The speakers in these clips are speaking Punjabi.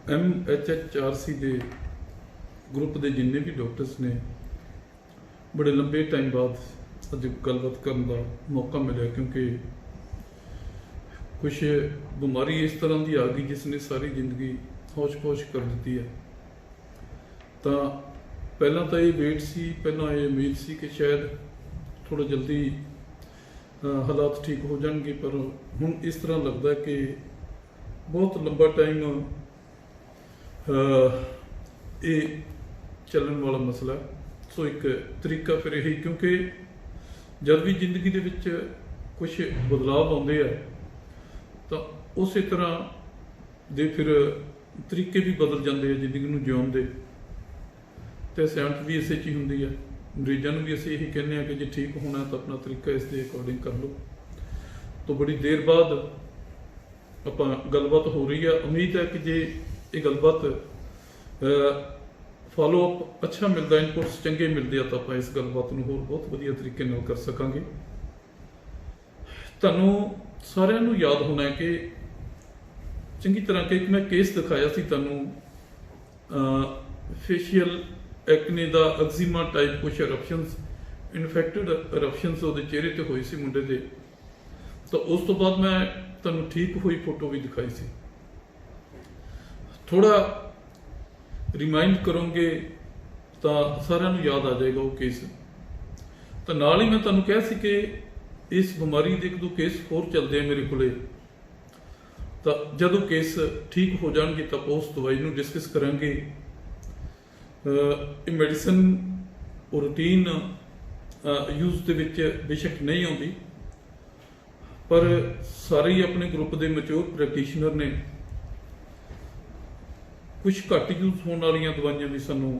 MHHRC ਦੇ ग्रुप के जिन्ने भी डॉक्टर्स ने बड़े लंबे टाइम बाद अज गलबात करने का मौका मिला, क्योंकि कुछ बीमारी इस तरह की आ गई जिसने सारी जिंदगी होश पोश कर दी है। तो पहला तो ये वेट सी, पहला ये उम्मीद सी कि शायद थोड़ा जल्दी हालात ठीक हो जाएंगे, पर हुण इस तरह लगता है कि बहुत लंबा टाइम ये चलने वाला मसला। सो एक तरीका फिर यही, क्योंकि जब भी जिंदगी के विच कुछ बदलाव आते हैं तो उस तरह दे फिर तरीके भी बदल जाते हैं जिंदगी में जिउण दे। तो सियाणत भी इसे च ही होंदी है। मरीजों भी असीं यही कहने कि जो ठीक होना तो अपना तरीका इसके अकॉर्डिंग कर लो। तो बड़ी देर बाद आपां गलबात हो रही है। उम्मीद है कि जे ये गलबात फॉलोअप अच्छा मिलता, इनपुट्स चंगे मिलते हैं, तो आप इस गलबात को होर बहुत वधिया तरीके नाल कर सकांगे। तुहानूं सारिआं नूं याद होना है कि चंगी तरह के एक मैं केस दिखाया सी तुहानूं, फेशियल एक्ने दा एक्जिमा टाइप कुछ eruptions, इन्फेक्टेड eruptions ਉਹਦੇ चेहरे ते होई सी मुंडे दे। तो उस तो बाद मैं तुहानूं ठीक हुई फोटो भी दिखाई सी। थोड़ा रिमाइंड करोगे तो सारिਆਂ ਨੂੰ याद आ जाएगा वो केस। तो नाल ही मैं तुहानूं कहा सी कि इस बीमारी के एक दो केस होर चलते हैं मेरे कोले। तो जदों केस ठीक हो जाएंगे तो उस दवाई नूं डिस्कस करांगे। मैडिसन रूटीन यूज के विच बेशक नहीं आती, पर सारे ही अपने ग्रुप के मैच्योर प्रैक्टिशनर ने कुछ घट यूज होने वाली दवाइयां भी सानू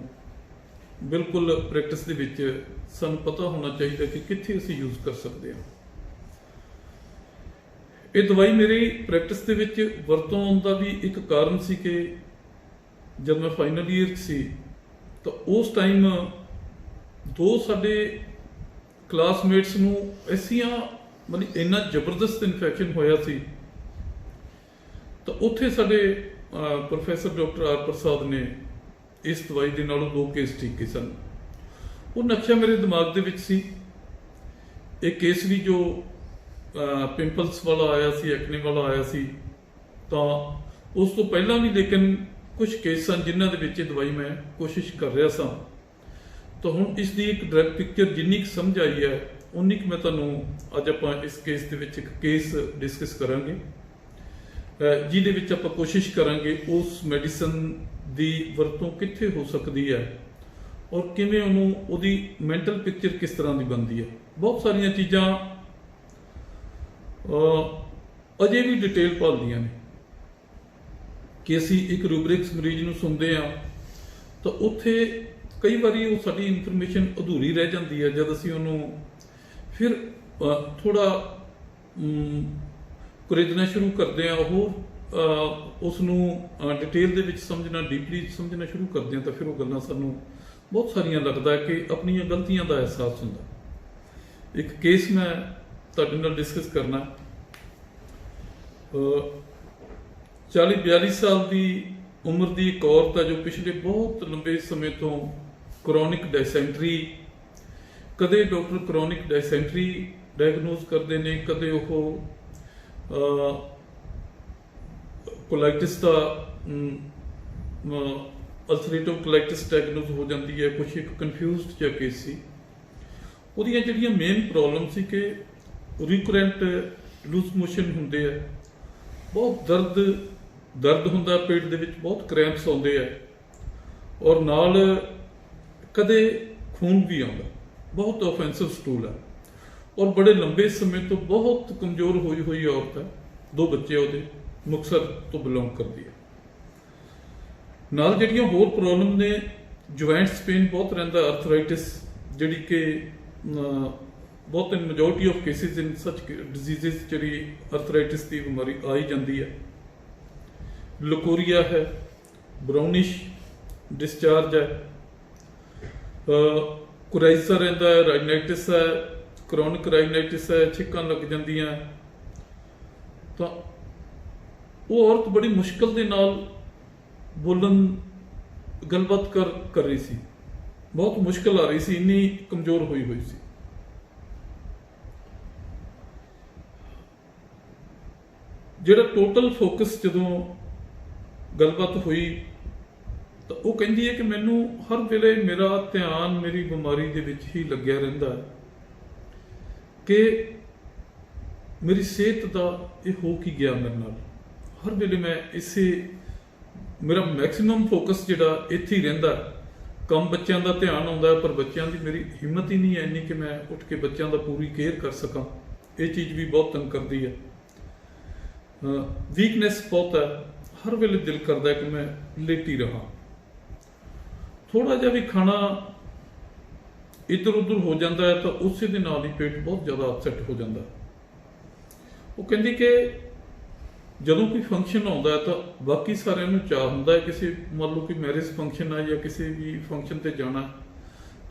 बिल्कुल प्रैक्टिस दे विच सानू पता होना चाहिए कि कित्थे असीं यूज कर सकते हैं। ये दवाई मेरी प्रैक्टिस दे विच वरतों का भी एक कारण सी कि जब मैं फाइनल ईयर सी तो उस टाइम दो साडे क्लासमेट्स नूं ऐसियां मतलब इन्ना जबरदस्त इन्फैक्शन होया सी। तो उत्थे साडे प्रोफैसर डॉक्टर आर प्रसाद ने इस दवाई के नालों दो केस ठीक किए सन। वो नक्शा मेरे दिमाग के विच सी। एक केस भी जो पिंपल्स वाला आया सी, एक्ने वाला आया सी, तो उस तो पहला भी लेकिन कुछ केस सन जिन्हां दे विच दवाई मैं कोशिश कर रहा सा। तो हुण इसकी एक डायरैक्ट पिक्चर जिन्नी क समझ आई है उन्नी क मैं तुहानूं अज आपां इस केस दे विच एक केस डिस्कस करांगे, जिहदे विच आपां कोशिश करांगे उस मैडिसन दी वरतों कित्थे हो सकती है और किवें उहनूं उहदी मैंटल पिक्चर किस तरह की बनती है। बहुत सारिया चीज़ां अजे भी डिटेल भालदियां ने कि असीं एक रूबरिक्स मरीज नूं सुनदे हां तो उत्थे कई बारी वो साडी इनफॉर्मेशन अधूरी रह जाती है। जब असीं उहनूं फिर थोड़ा कुरेदना शुरू करते हैं, वो उसनूं डिटेल दे विच समझना, डीपली समझना शुरू करते हैं, तो फिर वो गल्लां सानूं बहुत सारियां लगता है कि अपनी गलतियां का एहसास हुंदा। एक केस मैं तुहाडे नाल डिस्कस करना। 40-42 साल की उम्र की एक औरत है जो पिछले बहुत लंबे समय तो क्रोनिक डायसेंट्री, कदे डॉक्टर क्रोनिक डायसेंट्री डायगनोज करते हैं, कदे वो कोलाइटिस का अल्सरेटिव कोलाइटिस डायगनोज हो जाती है। कुछ एक कन्फ्यूजड जिहा केस सी। उहदियां जिहड़ियां मेन प्रॉब्लम सी कि रिकरेंट लूज मोशन होंदे है, बहुत दर्द हुंदा पेट दे विच, बहुत क्रैंप्स आउंदे है और नाल कदे खून भी आउंदा, बहुत ऑफेंसिव स्टूल है और बड़े लंबे समय तो बहुत कमजोर हुई हुई औरत है। 2 बच्चे ਉਹਦੇ मुक्तसर तो बिलोंग करती है। नाल ਜਿਹੜੀਆਂ होर प्रॉब्लम ने, जॉइंट्स पेन बहुत रहिंदा, अर्थराइटिस ਜਿਹੜੀ कि बहुत in majority of cases in such diseases जी अर्थराइटिस की बीमारी आ ही जाती है। लकोरिया है, ब्राउनिश डिस्चार्ज है, कुराइसा रहिंदा है, राइनाइटिस है, क्रॉनिक राइनाइटिस है, छिक्कां लग जांदियां। तो वो औरत बड़ी मुश्किल के नाल ਬੋਲਣ ਗੱਲਬਾਤ ਕਰ ਰਹੀ ਸੀ, ਬਹੁਤ ਮੁਸ਼ਕਲ ਆ ਰਹੀ ਸੀ, ਇੰਨੀ ਕਮਜ਼ੋਰ ਹੋਈ ਸੀ। ਜਿਹੜਾ ਟੋਟਲ ਫੋਕਸ ਜਦੋਂ ਗੱਲਬਾਤ ਹੋਈ ਤਾਂ ਉਹ ਕਹਿੰਦੀ ਹੈ ਕਿ ਮੈਨੂੰ ਹਰ ਵੇਲੇ ਮੇਰਾ ਧਿਆਨ ਮੇਰੀ ਬਿਮਾਰੀ ਦੇ ਵਿੱਚ ਹੀ ਲੱਗਿਆ ਰਹਿੰਦਾ ਹੈ ਕਿ ਮੇਰੀ ਸਿਹਤ ਦਾ ਇਹ ਹੋ ਕੀ ਗਿਆ ਮੇਰੇ ਨਾਲ। ਹਰ ਵੇਲੇ ਮੈਂ ਮੇਰਾ ਮੈਕਸਿਮਮ ਫੋਕਸ ਜਿਹੜਾ ਇੱਥੇ ਹੀ ਰਹਿੰਦਾ। ਕੰਮ ਬੱਚਿਆਂ ਦਾ ਧਿਆਨ ਆਉਂਦਾ, ਪਰ ਬੱਚਿਆਂ ਦੀ ਮੇਰੀ ਹਿੰਮਤ ਹੀ ਨਹੀਂ ਹੈ ਇੰਨੀ ਕਿ ਮੈਂ ਉੱਠ ਕੇ ਬੱਚਿਆਂ ਦਾ ਪੂਰੀ ਕੇਅਰ ਕਰ ਸਕਾਂ। ਇਹ ਚੀਜ਼ ਵੀ ਬਹੁਤ ਤੰਗ ਕਰਦੀ ਹੈ। ਵੀਕਨੈਸ ਬਹੁਤ ਹੈ, ਹਰ ਵੇਲੇ ਦਿਲ ਕਰਦਾ ਕਿ ਮੈਂ ਲੇਟੀ ਰਹਾਂ। ਥੋੜਾ ਜਿਹਾ ਵੀ ਖਾਣਾ ਇੱਧਰ ਉੱਧਰ ਹੋ ਜਾਂਦਾ ਹੈ ਤਾਂ ਉਸੇ ਦੇ ਨਾਲ ਹੀ ਪੇਟ ਬਹੁਤ ਜ਼ਿਆਦਾ ਅਪਸੈਟ ਹੋ ਜਾਂਦਾ। ਉਹ ਕਹਿੰਦੀ ਕਿ ਜਦੋਂ ਕੋਈ ਫੰਕਸ਼ਨ ਆਉਂਦਾ ਹੈ ਤਾਂ ਬਾਕੀ ਸਾਰਿਆਂ ਨੂੰ ਚਾਹ ਹੁੰਦਾ ਹੈ, ਕਿਸੇ ਮੰਨ ਲਓ ਕਿ ਮੈਰਿਜ ਫੰਕਸ਼ਨ ਆ ਜਾਂ ਕਿਸੇ ਵੀ ਫੰਕਸ਼ਨ ਤੇ ਜਾਣਾ,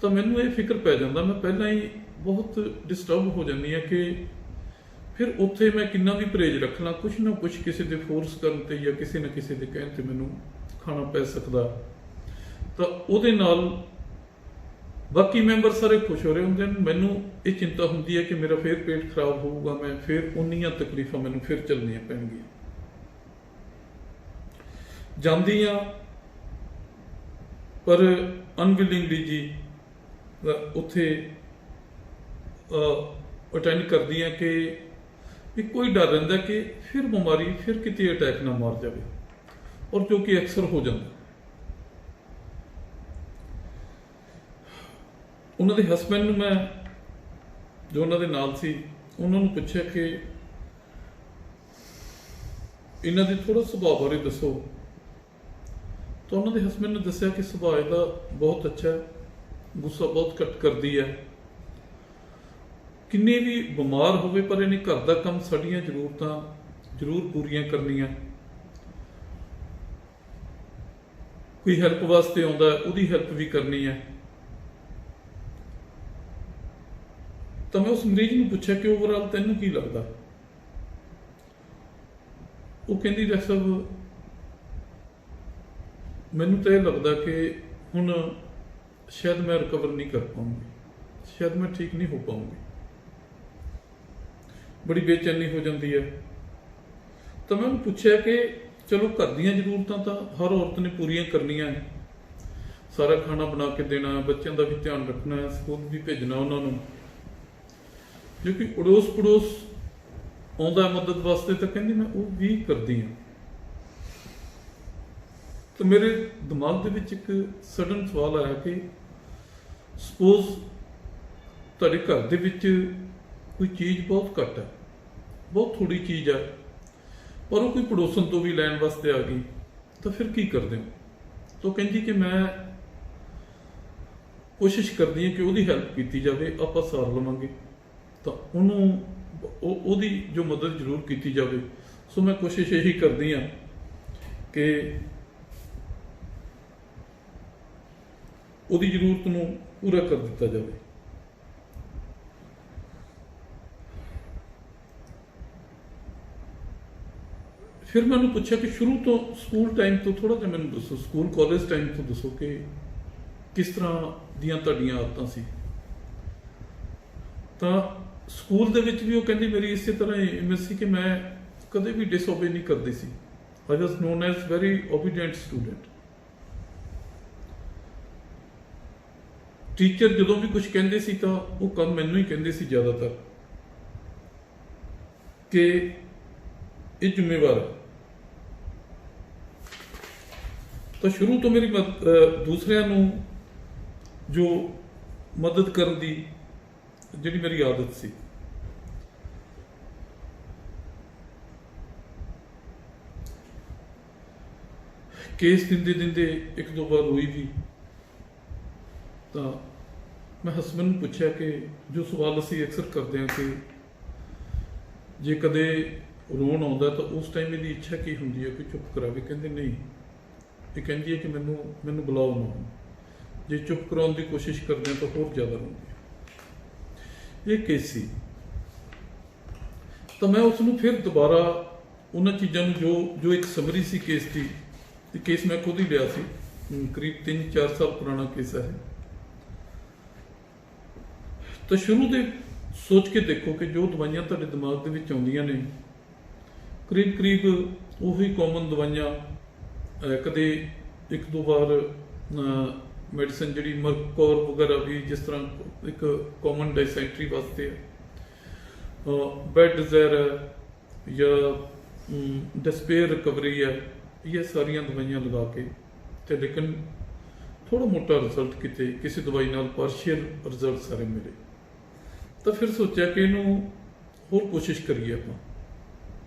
ਤਾਂ ਮੈਨੂੰ ਇਹ ਫਿਕਰ ਪੈ ਜਾਂਦਾ, ਮੈਂ ਪਹਿਲਾਂ ਹੀ ਬਹੁਤ ਡਿਸਟਰਬ ਹੋ ਜਾਂਦੀ ਹਾਂ ਕਿ ਫਿਰ ਉੱਥੇ ਮੈਂ ਕਿੰਨਾ ਵੀ ਪਰਹੇਜ਼ ਰੱਖਣਾ, ਕੁਛ ਨਾ ਕੁਛ ਕਿਸੇ ਦੇ ਫੋਰਸ ਕਰਨ ਤੇ ਜਾਂ ਕਿਸੇ ਨਾ ਕਿਸੇ ਦੇ ਕਹਿਣ ਤੇ ਮੈਨੂੰ ਖਾਣਾ ਪੈ ਸਕਦਾ। ਤਾਂ ਉਹਦੇ ਨਾਲ ਬਾਕੀ ਮੈਂਬਰ ਸਾਰੇ ਖੁਸ਼ ਹੋ ਰਹੇ ਹੁੰਦੇ ਨੇ, ਮੈਨੂੰ ਇਹ ਚਿੰਤਾ ਹੁੰਦੀ ਹੈ ਕਿ ਮੇਰਾ ਫਿਰ ਪੇਟ ਖਰਾਬ ਹੋਊਗਾ, ਮੈਂ ਫਿਰ ਉਨੀਆਂ ਤਕਲੀਫਾਂ ਮੈਨੂੰ ਫਿਰ ਚੱਲਣੀਆਂ ਪੈਣਗੀਆਂ। ਜਾਂਦੀ ਆ ਪਰ ਅਨਵਿਲਿੰਗਲੀ ਜੀ ਉੱਥੇ ਅਟੈਂਡ ਕਰਦੀ ਆ ਕਿ ਕੋਈ ਡਰ ਰਹਿੰਦਾ ਕਿ ਫਿਰ ਬਿਮਾਰੀ ਫਿਰ ਕਿਤੇ ਅਟੈਕ ਨਾ ਮਾਰ ਜਾਵੇ, ਔਰ ਜੋ ਕਿ ਅਕਸਰ ਹੋ ਜਾਂਦਾ। ਉਹਨਾਂ ਦੇ ਹਸਬੈਂਡ ਨੂੰ ਮੈਂ ਜੋ ਉਹਨਾਂ ਦੇ ਨਾਲ ਸੀ ਉਹਨਾਂ ਨੂੰ ਪੁੱਛਿਆ ਕਿ ਇਹਨਾਂ ਦੇ ਥੋੜਾ ਸੁਭਾਅ ਬਾਰੇ ਦੱਸੋ, ਤਾਂ ਉਹਨਾਂ ਦੇ ਹਸਬੈਂਡ ਨੇ ਦੱਸਿਆ ਕਿ ਸੁਭਾਅ ਇਹਦਾ ਬਹੁਤ ਅੱਛਾ ਹੈ, ਗੁੱਸਾ ਬਹੁਤ ਘੱਟ ਕਰਦੀ ਹੈ, ਕਿੰਨੇ ਵੀ ਬਿਮਾਰ ਹੋਵੇ ਪਰ ਇਹਨੇ ਘਰ ਦਾ ਕੰਮ ਸਾਡੀਆਂ ਜ਼ਰੂਰਤਾਂ ਜ਼ਰੂਰ ਪੂਰੀਆਂ ਕਰਨੀਆਂ। ਕੋਈ ਹੈਲਪ ਵਾਸਤੇ ਆਉਂਦਾ ਉਹਦੀ ਹੈਲਪ ਵੀ ਕਰਨੀ ਹੈ। ਤਾਂ ਮੈਂ ਉਸ ਮਰੀਜ਼ ਨੂੰ ਪੁੱਛਿਆ ਕਿ ਓਵਰਆਲ ਤੈਨੂੰ ਕੀ ਲੱਗਦਾ। ਉਹ ਕਹਿੰਦੀ ਡਾਕਟਰ ਸਾਹਿਬ ਮੈਨੂੰ ਤਾਂ ਇਹ ਲੱਗਦਾ ਕਿ ਹੁਣ ਸ਼ਾਇਦ ਮੈਂ ਰਿਕਵਰ ਨਹੀਂ ਕਰ ਪਾਉਂਗੀ, ਸ਼ਾਇਦ ਮੈਂ ਠੀਕ ਨਹੀਂ ਹੋ ਪਾਉਂਗੀ। ਬੜੀ ਬੇਚੈਨੀ ਹੋ ਜਾਂਦੀ ਹੈ। ਤਾਂ ਮੈਂ ਉਹਨੂੰ ਪੁੱਛਿਆ ਕਿ ਚਲੋ ਘਰ ਦੀਆਂ ਜ਼ਰੂਰਤਾਂ ਤਾਂ ਹਰ ਔਰਤ ਨੇ ਪੂਰੀਆਂ ਕਰਨੀਆਂ ਹੈ, ਸਾਰਾ ਖਾਣਾ ਬਣਾ ਕੇ ਦੇਣਾ, ਬੱਚਿਆਂ ਦਾ ਵੀ ਧਿਆਨ ਰੱਖਣਾ, ਸਕੂਲ ਵੀ ਭੇਜਣਾ ਉਹਨਾਂ ਨੂੰ, ਜੋ ਕਿ ਅੜੋਸ ਪੜੋਸ ਆਉਂਦਾ ਮਦਦ ਵਾਸਤੇ ਤਾਂ ਕਹਿੰਦੀ ਮੈਂ ਉਹ ਵੀ ਕਰਦੀ ਹਾਂ। ਤਾਂ ਮੇਰੇ ਦਿਮਾਗ ਦੇ ਵਿੱਚ ਇੱਕ ਸਡਨ ਸਵਾਲ ਆਇਆ ਕਿ ਸਪੋਜ਼ ਤੁਹਾਡੇ ਘਰ ਦੇ ਵਿੱਚ ਕੋਈ ਚੀਜ਼ ਬਹੁਤ ਘੱਟ ਹੈ, ਬਹੁਤ ਥੋੜੀ ਚੀਜ਼ ਹੈ, ਪਰ ਉਹ ਕੋਈ ਪੜੋਸਣ ਤੋਂ ਵੀ ਲੈਣ ਵਾਸਤੇ ਆ ਗਈ, ਤਾਂ ਫਿਰ ਕੀ ਕਰਦੇ ਹੋ? ਤਾਂ ਕਹਿੰਦੀ ਕਿ ਮੈਂ ਕੋਸ਼ਿਸ਼ ਕਰਦੀ ਹਾਂ ਕਿ ਉਹਦੀ ਹੈਲਪ ਕੀਤੀ ਜਾਵੇ, ਆਪਾਂ ਸਾਰ ਲਵਾਂਗੇ, ਤਾਂ ਉਹਦੀ ਜੋ ਮਦਦ ਜ਼ਰੂਰ ਕੀਤੀ ਜਾਵੇ। ਸੋ ਮੈਂ ਕੋਸ਼ਿਸ਼ ਇਹੀ ਕਰਦੀ ਹਾਂ ਕਿ ਉਹਦੀ ਜ਼ਰੂਰਤ ਨੂੰ ਪੂਰਾ ਕਰ ਦਿੱਤਾ ਜਾਵੇ। ਫਿਰ ਮੈਂ ਉਹਨੂੰ ਪੁੱਛਿਆ ਕਿ ਸ਼ੁਰੂ ਤੋਂ ਸਕੂਲ ਟਾਈਮ ਤੋਂ ਥੋੜਾ ਜਿਹਾ ਮੈਨੂੰ ਦੱਸੋ, ਸਕੂਲ ਕਾਲਜ ਟਾਈਮ ਤੋਂ ਦੱਸੋ ਕਿ ਕਿਸ ਤਰ੍ਹਾਂ ਦੀਆਂ ਤੁਹਾਡੀਆਂ ਆਦਤਾਂ ਸੀ। ਤਾਂ ਸਕੂਲ ਦੇ ਵਿੱਚ ਵੀ ਉਹ ਕਹਿੰਦੀ ਮੇਰੀ ਇਸੇ ਤਰ੍ਹਾਂ ਇਮੇਜ ਸੀ ਕਿ ਮੈਂ ਕਦੇ ਵੀ ਡਿਸਓਬੇ ਨਹੀਂ ਕਰਦੀ ਸੀ। I was known as very obedient student. Teacher ਜਦੋਂ ਵੀ ਕੁਝ ਕਹਿੰਦੇ ਸੀ ਤਾਂ ਉਹ ਕੰਮ ਮੈਨੂੰ ਹੀ ਕਹਿੰਦੇ ਸੀ ਜ਼ਿਆਦਾਤਰ ਕਿ ਇਹ ਜ਼ਿੰਮੇਵਾਰ ਹੈ। ਤਾਂ ਸ਼ੁਰੂ ਤੋਂ ਮੇਰੀ ਦੂਸਰਿਆਂ ਨੂੰ ਜੋ ਮਦਦ ਕਰਨ ਦੀ ਜਿਹੜੀ ਮੇਰੀ ਆਦਤ ਸੀ। ਕੇਸ ਦਿੰਦੇ ਇੱਕ ਦੋ ਵਾਰ ਰੋਈ ਵੀ। ਤਾਂ ਮੈਂ ਹਸਬੈਂਡ ਨੂੰ ਪੁੱਛਿਆ ਕਿ ਜੋ ਸਵਾਲ ਅਸੀਂ ਅਕਸਰ ਕਰਦੇ ਹਾਂ ਕਿ ਜੇ ਕਦੇ ਰੋਣ ਆਉਂਦਾ ਤਾਂ ਉਸ ਟਾਈਮ ਇਹਦੀ ਇੱਛਾ ਕੀ ਹੁੰਦੀ ਹੈ ਕਿ ਚੁੱਪ ਕਰਾਵੇ। ਕਹਿੰਦੇ ਨਹੀਂ, ਇਹ ਕਹਿੰਦੀ ਹੈ ਕਿ ਮੈਨੂੰ ਬੁਲਾਓ ਨਾ, ਜੇ ਚੁੱਪ ਕਰਾਉਣ ਦੀ ਕੋਸ਼ਿਸ਼ ਕਰਦੇ ਹਾਂ ਤਾਂ ਹੋਰ ਜ਼ਿਆਦਾ ਰੋਂਦੀ ਹੈ। ਇਹ ਕੇਸ ਸੀ। ਤਾਂ ਮੈਂ ਉਸ ਨੂੰ ਫਿਰ ਦੁਬਾਰਾ ਉਹਨਾਂ ਚੀਜ਼ਾਂ ਨੂੰ ਜੋ ਇੱਕ ਸਮਰੀ ਸੀ ਕੇਸ ਦੀ, ਇਹ ਕੇਸ ਮੈਂ ਖੁਦ ਹੀ ਲਿਆ ਸੀ, ਕਰੀਬ 3-4 ਸਾਲ ਪੁਰਾਣਾ ਕੇਸ ਹੈ। ਤਾਂ ਸ਼ੁਰੂ ਦੇ ਸੋਚ ਕੇ ਦੇਖੋ ਕਿ ਜੋ ਦਵਾਈਆਂ ਤੁਹਾਡੇ ਦਿਮਾਗ ਦੇ ਵਿੱਚ ਆਉਂਦੀਆਂ ਨੇ ਕਰੀਬ ਉਹੀ ਕਾਮਨ ਦਵਾਈਆਂ, ਕਦੇ ਇੱਕ ਦੋ ਵਾਰ ਮੈਡੀਸਨ ਜਿਹੜੀ ਮਰਕੋਰ ਵਗੈਰਾ ਵੀ, ਜਿਸ ਤਰ੍ਹਾਂ ਇੱਕ ਕਾਮਨ ਡਾਇਸੈਂਟਰੀ ਵਾਸਤੇ ਹੈ, ਬੈਡ ਡਿਜ਼ਾਇਰ ਹੈ ਜਾਂ ਡਿਸਪੇਅਰ ਰਿਕਵਰੀ ਹੈ, ਇਹ ਸਾਰੀਆਂ ਦਵਾਈਆਂ ਲਗਾ ਕੇ ਤੇ ਲੇਕਿਨ ਥੋੜਾ ਮੋਟਾ ਰਿਜ਼ਲਟ ਕਿਤੇ ਕਿਸੇ ਦਵਾਈ ਨਾਲ ਪਾਰਸ਼ੀਅਲ ਰਿਜ਼ਲਟ ਸਾਰੇ ਮਿਲੇ। ਤਾਂ ਫਿਰ ਸੋਚਿਆ ਕਿ ਇਹਨੂੰ ਹੋਰ ਕੋਸ਼ਿਸ਼ ਕਰੀਏ ਆਪਾਂ।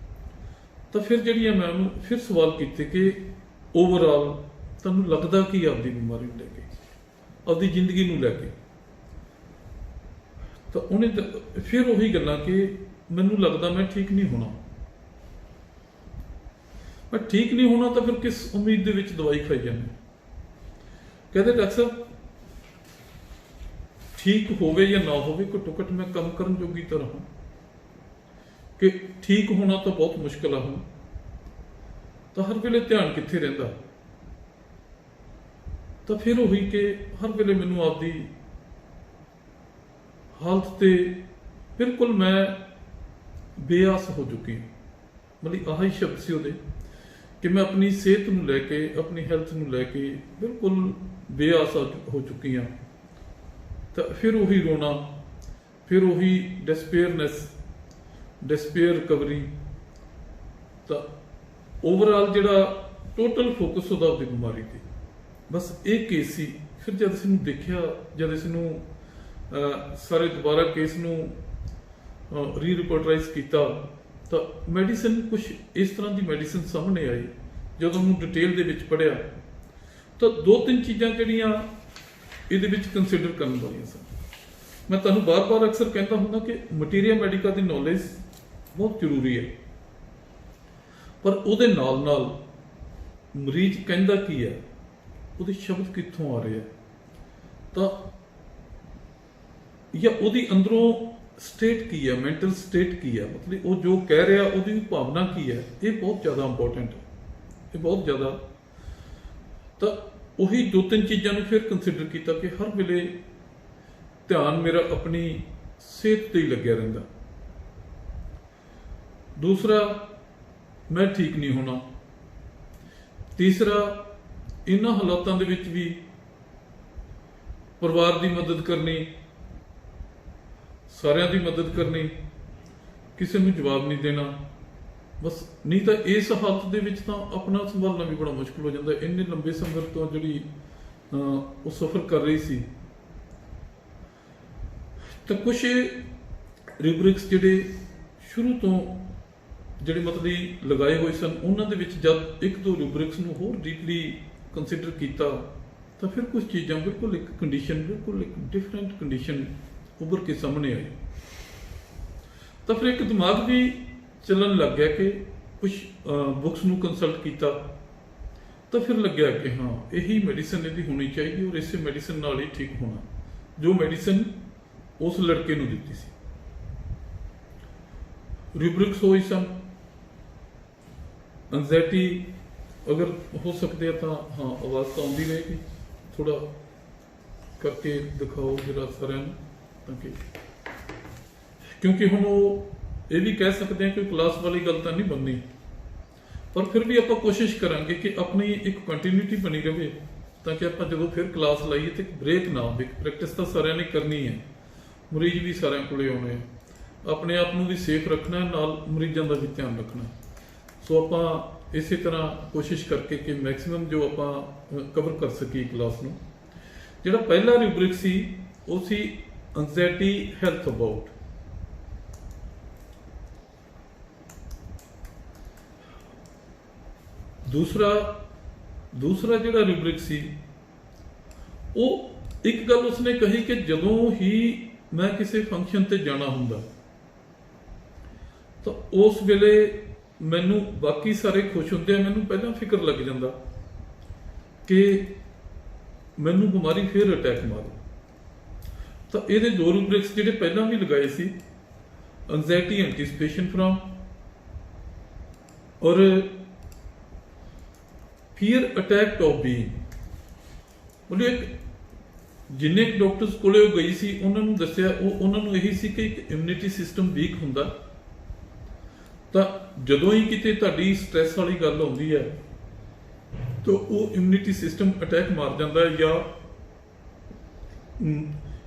ਤਾਂ ਫਿਰ ਜਿਹੜੀਆਂ ਮੈਂ ਉਹਨੂੰ ਫਿਰ ਸਵਾਲ ਕੀਤੇ ਕਿ ਓਵਰਆਲ ਤੁਹਾਨੂੰ ਲੱਗਦਾ ਕੀ ਆਪਦੀ ਬਿਮਾਰੀ ਨੂੰ ਲੈ ਕੇ, ਆਪਦੀ ਜ਼ਿੰਦਗੀ ਨੂੰ ਲੈ ਕੇ। ਤਾਂ ਉਹਨੇ ਫਿਰ ਉਹੀ ਗੱਲਾਂ ਕਿ ਮੈਨੂੰ ਲੱਗਦਾ ਮੈਂ ਠੀਕ ਨਹੀਂ ਹੋਣਾ। ਮੈਂ ਠੀਕ ਨਹੀਂ ਹੋਣਾ ਤਾਂ ਫਿਰ ਕਿਸ ਉਮੀਦ ਦੇ ਵਿੱਚ ਦਵਾਈ ਖਾਈ ਜਾਂਦੇ। ਕਹਿੰਦੇ ਡਾਕਟਰ ਸਾਹਿਬ ਠੀਕ ਹੋਵੇ ਜਾਂ ਨਾ ਹੋਵੇ, ਘੱਟੋ ਘੱਟ ਮੈਂ ਕੰਮ ਕਰਨ ਜੋਗੀ ਤਾਂ ਰਹਾਂ। ਕਿ ਠੀਕ ਹੋਣਾ ਤਾਂ ਬਹੁਤ ਮੁਸ਼ਕਿਲ ਆ ਹੁਣ, ਤਾਂ ਹਰ ਵੇਲੇ ਧਿਆਨ ਕਿੱਥੇ ਰਹਿੰਦਾ। ਤਾਂ ਫਿਰ ਉਹੀ ਕਿ ਹਰ ਵੇਲੇ ਮੈਨੂੰ ਆਪਦੀ ਹਾਲਤ ਤੇ ਬਿਲਕੁਲ ਮੈਂ ਬੇਆਸ ਹੋ ਚੁੱਕੀ ਹਾਂ। ਮਤਲਬ ਆਹੀ ਸ਼ਬਦ ਸੀ ਉਹਦੇ ਕਿ ਮੈਂ ਆਪਣੀ ਸਿਹਤ ਨੂੰ ਲੈ ਕੇ, ਆਪਣੀ ਹੈਲਥ ਨੂੰ ਲੈ ਕੇ ਬਿਲਕੁਲ ਬੇਆਸ ਹੋ ਚੁੱਕੀ ਹਾਂ। ਤਾਂ ਫਿਰ ਉਹੀ ਰੋਣਾ, ਫਿਰ ਉਹੀ ਡਿਸਪੇਅਰ ਰਿਕਵਰੀ। ਤਾਂ ਓਵਰਆਲ ਜਿਹੜਾ ਟੋਟਲ ਫੋਕਸ ਉਹਦਾ ਆਪਣੀ ਬਿਮਾਰੀ ਤੇ, ਬਸ ਇਹ ਕੇਸ ਸੀ। ਫਿਰ ਜਦ ਇਸ ਨੂੰ ਦੇਖਿਆ, ਜਦ ਇਸ ਨੂੰ ਸਾਰੇ ਦੁਬਾਰਾ ਕੇਸ ਨੂੰ ਰੀ-ਰਿਪੋਰਟਰਾਈਜ਼ ਕੀਤਾ ਤਾਂ ਮੈਡੀਸਨ ਕੁਝ ਇਸ ਤਰ੍ਹਾਂ ਦੀ ਮੈਡੀਸਨ ਸਾਹਮਣੇ ਆਈ। ਜਦੋਂ ਉਹਨੂੰ ਡਿਟੇਲ ਦੇ ਵਿੱਚ ਪੜ੍ਹਿਆ ਤਾਂ 2-3 ਚੀਜ਼ਾਂ ਜਿਹੜੀਆਂ ਇਹਦੇ ਵਿੱਚ ਕੰਸੀਡਰ ਕਰਨ ਵਾਲੀਆਂ ਸਨ। ਮੈਂ ਤੁਹਾਨੂੰ ਬਾਰ-ਬਾਰ ਅਕਸਰ ਕਹਿੰਦਾ ਹੁੰਦਾ ਕਿ ਮਟੀਰੀਆ ਮੈਡੀਕਾ ਦੀ ਨੌਲੇਜ ਬਹੁਤ ਜ਼ਰੂਰੀ ਹੈ, ਪਰ ਉਹਦੇ ਨਾਲ ਮਰੀਜ਼ ਕਹਿੰਦਾ ਕੀ ਹੈ, ਉਹਦੇ ਸ਼ਬਦ ਕਿੱਥੋਂ ਆ ਰਹੇ ਆ, ਤਾਂ ਜਾਂ ਉਹਦੀ ਅੰਦਰੋਂ ਸਟੇਟ ਕੀ ਹੈ, ਮੈਂਟਲ ਸਟੇਟ ਕੀ ਹੈ, ਮਤਲਬ ਉਹ ਜੋ ਕਹਿ ਰਿਹਾ ਉਹਦੀ ਭਾਵਨਾ ਕੀ ਹੈ, ਇਹ ਬਹੁਤ ਜ਼ਿਆਦਾ ਇੰਪੋਰਟੈਂਟ ਹੈ। ਇਹ ਬਹੁਤ ਜ਼ਿਆਦਾ। ਤਾਂ ਉਹੀ 2-3 ਚੀਜ਼ਾਂ ਨੂੰ ਫਿਰ ਕੰਸੀਡਰ ਕੀਤਾ ਕਿ ਹਰ ਵੇਲੇ ਧਿਆਨ ਮੇਰਾ ਆਪਣੀ ਸਿਹਤ ਤੇ ਹੀ ਲੱਗਿਆ ਰਹਿੰਦਾ। ਦੂਸਰਾ, ਮੈਂ ਠੀਕ ਨਹੀਂ ਹੋਣਾ। ਤੀਸਰਾ, ਇਹਨਾਂ ਹਾਲਾਤਾਂ ਦੇ ਵਿੱਚ ਵੀ ਪਰਿਵਾਰ ਦੀ ਮਦਦ ਕਰਨੀ, ਸਾਰਿਆਂ ਦੀ ਮਦਦ ਕਰਨੀ, ਕਿਸੇ ਨੂੰ ਜਵਾਬ ਨਹੀਂ ਦੇਣਾ। ਬਸ ਨਹੀਂ ਤਾਂ ਇਸ ਹਾਲਤ ਦੇ ਵਿੱਚ ਤਾਂ ਆਪਣਾ ਸੰਭਾਲਣਾ ਵੀ ਬੜਾ ਮੁਸ਼ਕਿਲ ਹੋ ਜਾਂਦਾ। ਇੰਨੇ ਲੰਬੇ ਸਮੇਂ ਤੋਂ ਜਿਹੜੀ ਉਹ ਸਫ਼ਰ ਕਰ ਰਹੀ ਸੀ। ਤਾਂ ਕੁਛ ਰਿਬਰਿਕਸ ਜਿਹੜੇ ਸ਼ੁਰੂ ਤੋਂ ਜਿਹੜੇ ਮਤਲਬ ਲਗਾਏ ਹੋਏ ਸਨ, ਉਹਨਾਂ ਦੇ ਵਿੱਚ ਜਦ 1-2 ਰਿਬਰਿਕਸ ਨੂੰ ਹੋਰ ਡੀਪਲੀ ਕੰਸੀਡਰ ਕੀਤਾ ਤਾਂ ਫਿਰ ਕੁਝ ਚੀਜ਼ਾਂ ਬਿਲਕੁਲ ਇੱਕ ਡਿਫਰੈਂਟ ਕੰਡੀਸ਼ਨ ਉੱਭਰ ਕੇ ਸਾਹਮਣੇ ਆਈ। ਤਾਂ ਫਿਰ ਇੱਕ ਦਿਮਾਗ ਵੀ ਚੱਲਣ ਲੱਗ ਗਿਆ ਕਿ ਕੁਝ ਬੁੱਕਸ ਨੂੰ ਕੰਸਲਟ ਕੀਤਾ ਤਾਂ ਫਿਰ ਲੱਗਿਆ ਕਿ ਹਾਂ, ਇਹੀ ਮੈਡੀਸਨ ਇਹਦੀ ਹੋਣੀ ਚਾਹੀਦੀ ਔਰ ਇਸੇ ਮੈਡੀਸਨ ਨਾਲ ਹੀ ਠੀਕ ਹੋਣਾ, ਜੋ ਮੈਡੀਸਨ ਉਸ ਲੜਕੇ ਨੂੰ ਦਿੱਤੀ ਸੀ। ਰਿਬਰਿਕਸ ਹੋਈ ਸਨ। ਐਂਜ਼ਾਈਟੀ ਅਗਰ ਹੋ ਸਕਦੇ ਆ ਤਾਂ ਹਾਂ, ਆਵਾਜ਼ ਤਾਂ ਆਉਂਦੀ ਰਹੇਗੀ। ਥੋੜਾ ਕਰਕੇ ਦਿਖਾਓ ਜਰਾ ਸਾਰਿਆਂ ਨੂੰ, ਤਾਂ ਕਿ ਕਿਉਂਕਿ ਹੁਣ ਉਹ ਇਹ ਵੀ ਕਹਿ ਸਕਦੇ ਹਾਂ ਕਿ ਕਲਾਸ ਵਾਲੀ ਗੱਲ ਤਾਂ ਨਹੀਂ ਬਣਨੀ, ਪਰ ਫਿਰ ਵੀ ਆਪਾਂ ਕੋਸ਼ਿਸ਼ ਕਰਾਂਗੇ ਕਿ ਆਪਣੀ ਇੱਕ ਕੰਟੀਨਿਊਟੀ ਬਣੀ ਰਹੇ, ਤਾਂ ਕਿ ਆਪਾਂ ਜਦੋਂ ਫਿਰ ਕਲਾਸ ਲਾਈਏ ਤੇ ਬ੍ਰੇਕ ਨਾ ਹੋਵੇ। ਪ੍ਰੈਕਟਿਸ ਤਾਂ ਸਾਰਿਆਂ ਨੇ ਕਰਨੀ ਹੈ, ਮਰੀਜ਼ ਵੀ ਸਾਰਿਆਂ ਕੋਲੇ ਆਉਣੇ ਆ, ਆਪਣੇ ਆਪ ਨੂੰ ਵੀ ਸੇਫ ਰੱਖਣਾ, ਨਾਲ ਮਰੀਜ਼ਾਂ ਦਾ ਵੀ ਧਿਆਨ ਰੱਖਣਾ। ਸੋ ਆਪਾਂ ਇਸੇ ਤਰ੍ਹਾਂ ਕੋਸ਼ਿਸ਼ ਕਰਕੇ ਕਿ ਮੈਕਸਿਮਮ ਜੋ ਆਪਾਂ ਕਵਰ ਕਰ ਸਕੀਏ ਕਲਾਸ ਨੂੰ। ਜਿਹੜਾ ਪਹਿਲਾ ਰਿਬਰਿਕ ਸੀ ਉਹ ਸੀ ਐਂਜ਼ਾਈਟੀ ਹੈਲਥ ਅਬਾਊਟ। ਦੂਸਰਾ ਜਿਹੜਾ ਰਿਬਰਿਕ ਸੀ, ਉਹ ਇੱਕ ਗੱਲ ਉਸਨੇ ਕਹੀ ਕਿ ਜਦੋਂ ਹੀ ਮੈਂ ਕਿਸੇ ਫੰਕਸ਼ਨ ਤੇ ਜਾਣਾ ਹੁੰਦਾ ਤਾਂ ਉਸ ਵੇਲੇ ਮੈਨੂੰ ਬਾਕੀ ਸਾਰੇ ਖੁਸ਼ ਹੁੰਦੇ ਆ, ਮੈਨੂੰ ਪਹਿਲਾਂ ਫਿਕਰ ਲੱਗ ਜਾਂਦਾ ਕਿ ਮੈਨੂੰ ਬਿਮਾਰੀ ਫਿਰ ਅਟੈਕ ਮਾਰੂ। ਤਾਂ ਇਹਦੇ 2 ਰਿਬਰਿਕਸ ਜਿਹੜੇ ਪਹਿਲਾਂ ਵੀ ਲਗਾਏ ਸੀ, ਐਂਜ਼ਾਈਟੀ ਐਂਟੀਸਿਪੇਸ਼ਨ ਫਰੋਮ ਔਰ fear attacked of being। ਉਹਨੇ ਜਿੰਨੇ ਡਾਕਟਰਸ ਕੋਲੇ ਉਹ ਗਈ ਸੀ ਉਹਨਾਂ ਨੂੰ ਦੱਸਿਆ, ਉਹਨਾਂ ਨੂੰ ਇਹੀ ਸੀ ਕਿ ਇੱਕ ਇਮਿਊਨਿਟੀ ਸਿਸਟਮ ਵੀਕ ਹੁੰਦਾ, ਤਾਂ ਜਦੋਂ ਹੀ ਕਿਤੇ ਤੁਹਾਡੀ ਸਟ੍ਰੈਸ ਵਾਲੀ ਗੱਲ ਆਉਂਦੀ ਹੈ ਤਾਂ ਉਹ ਇਮਿਊਨਿਟੀ ਸਿਸਟਮ ਅਟੈਕ ਮਾਰ ਜਾਂਦਾ ਹੈ। ਜਾਂ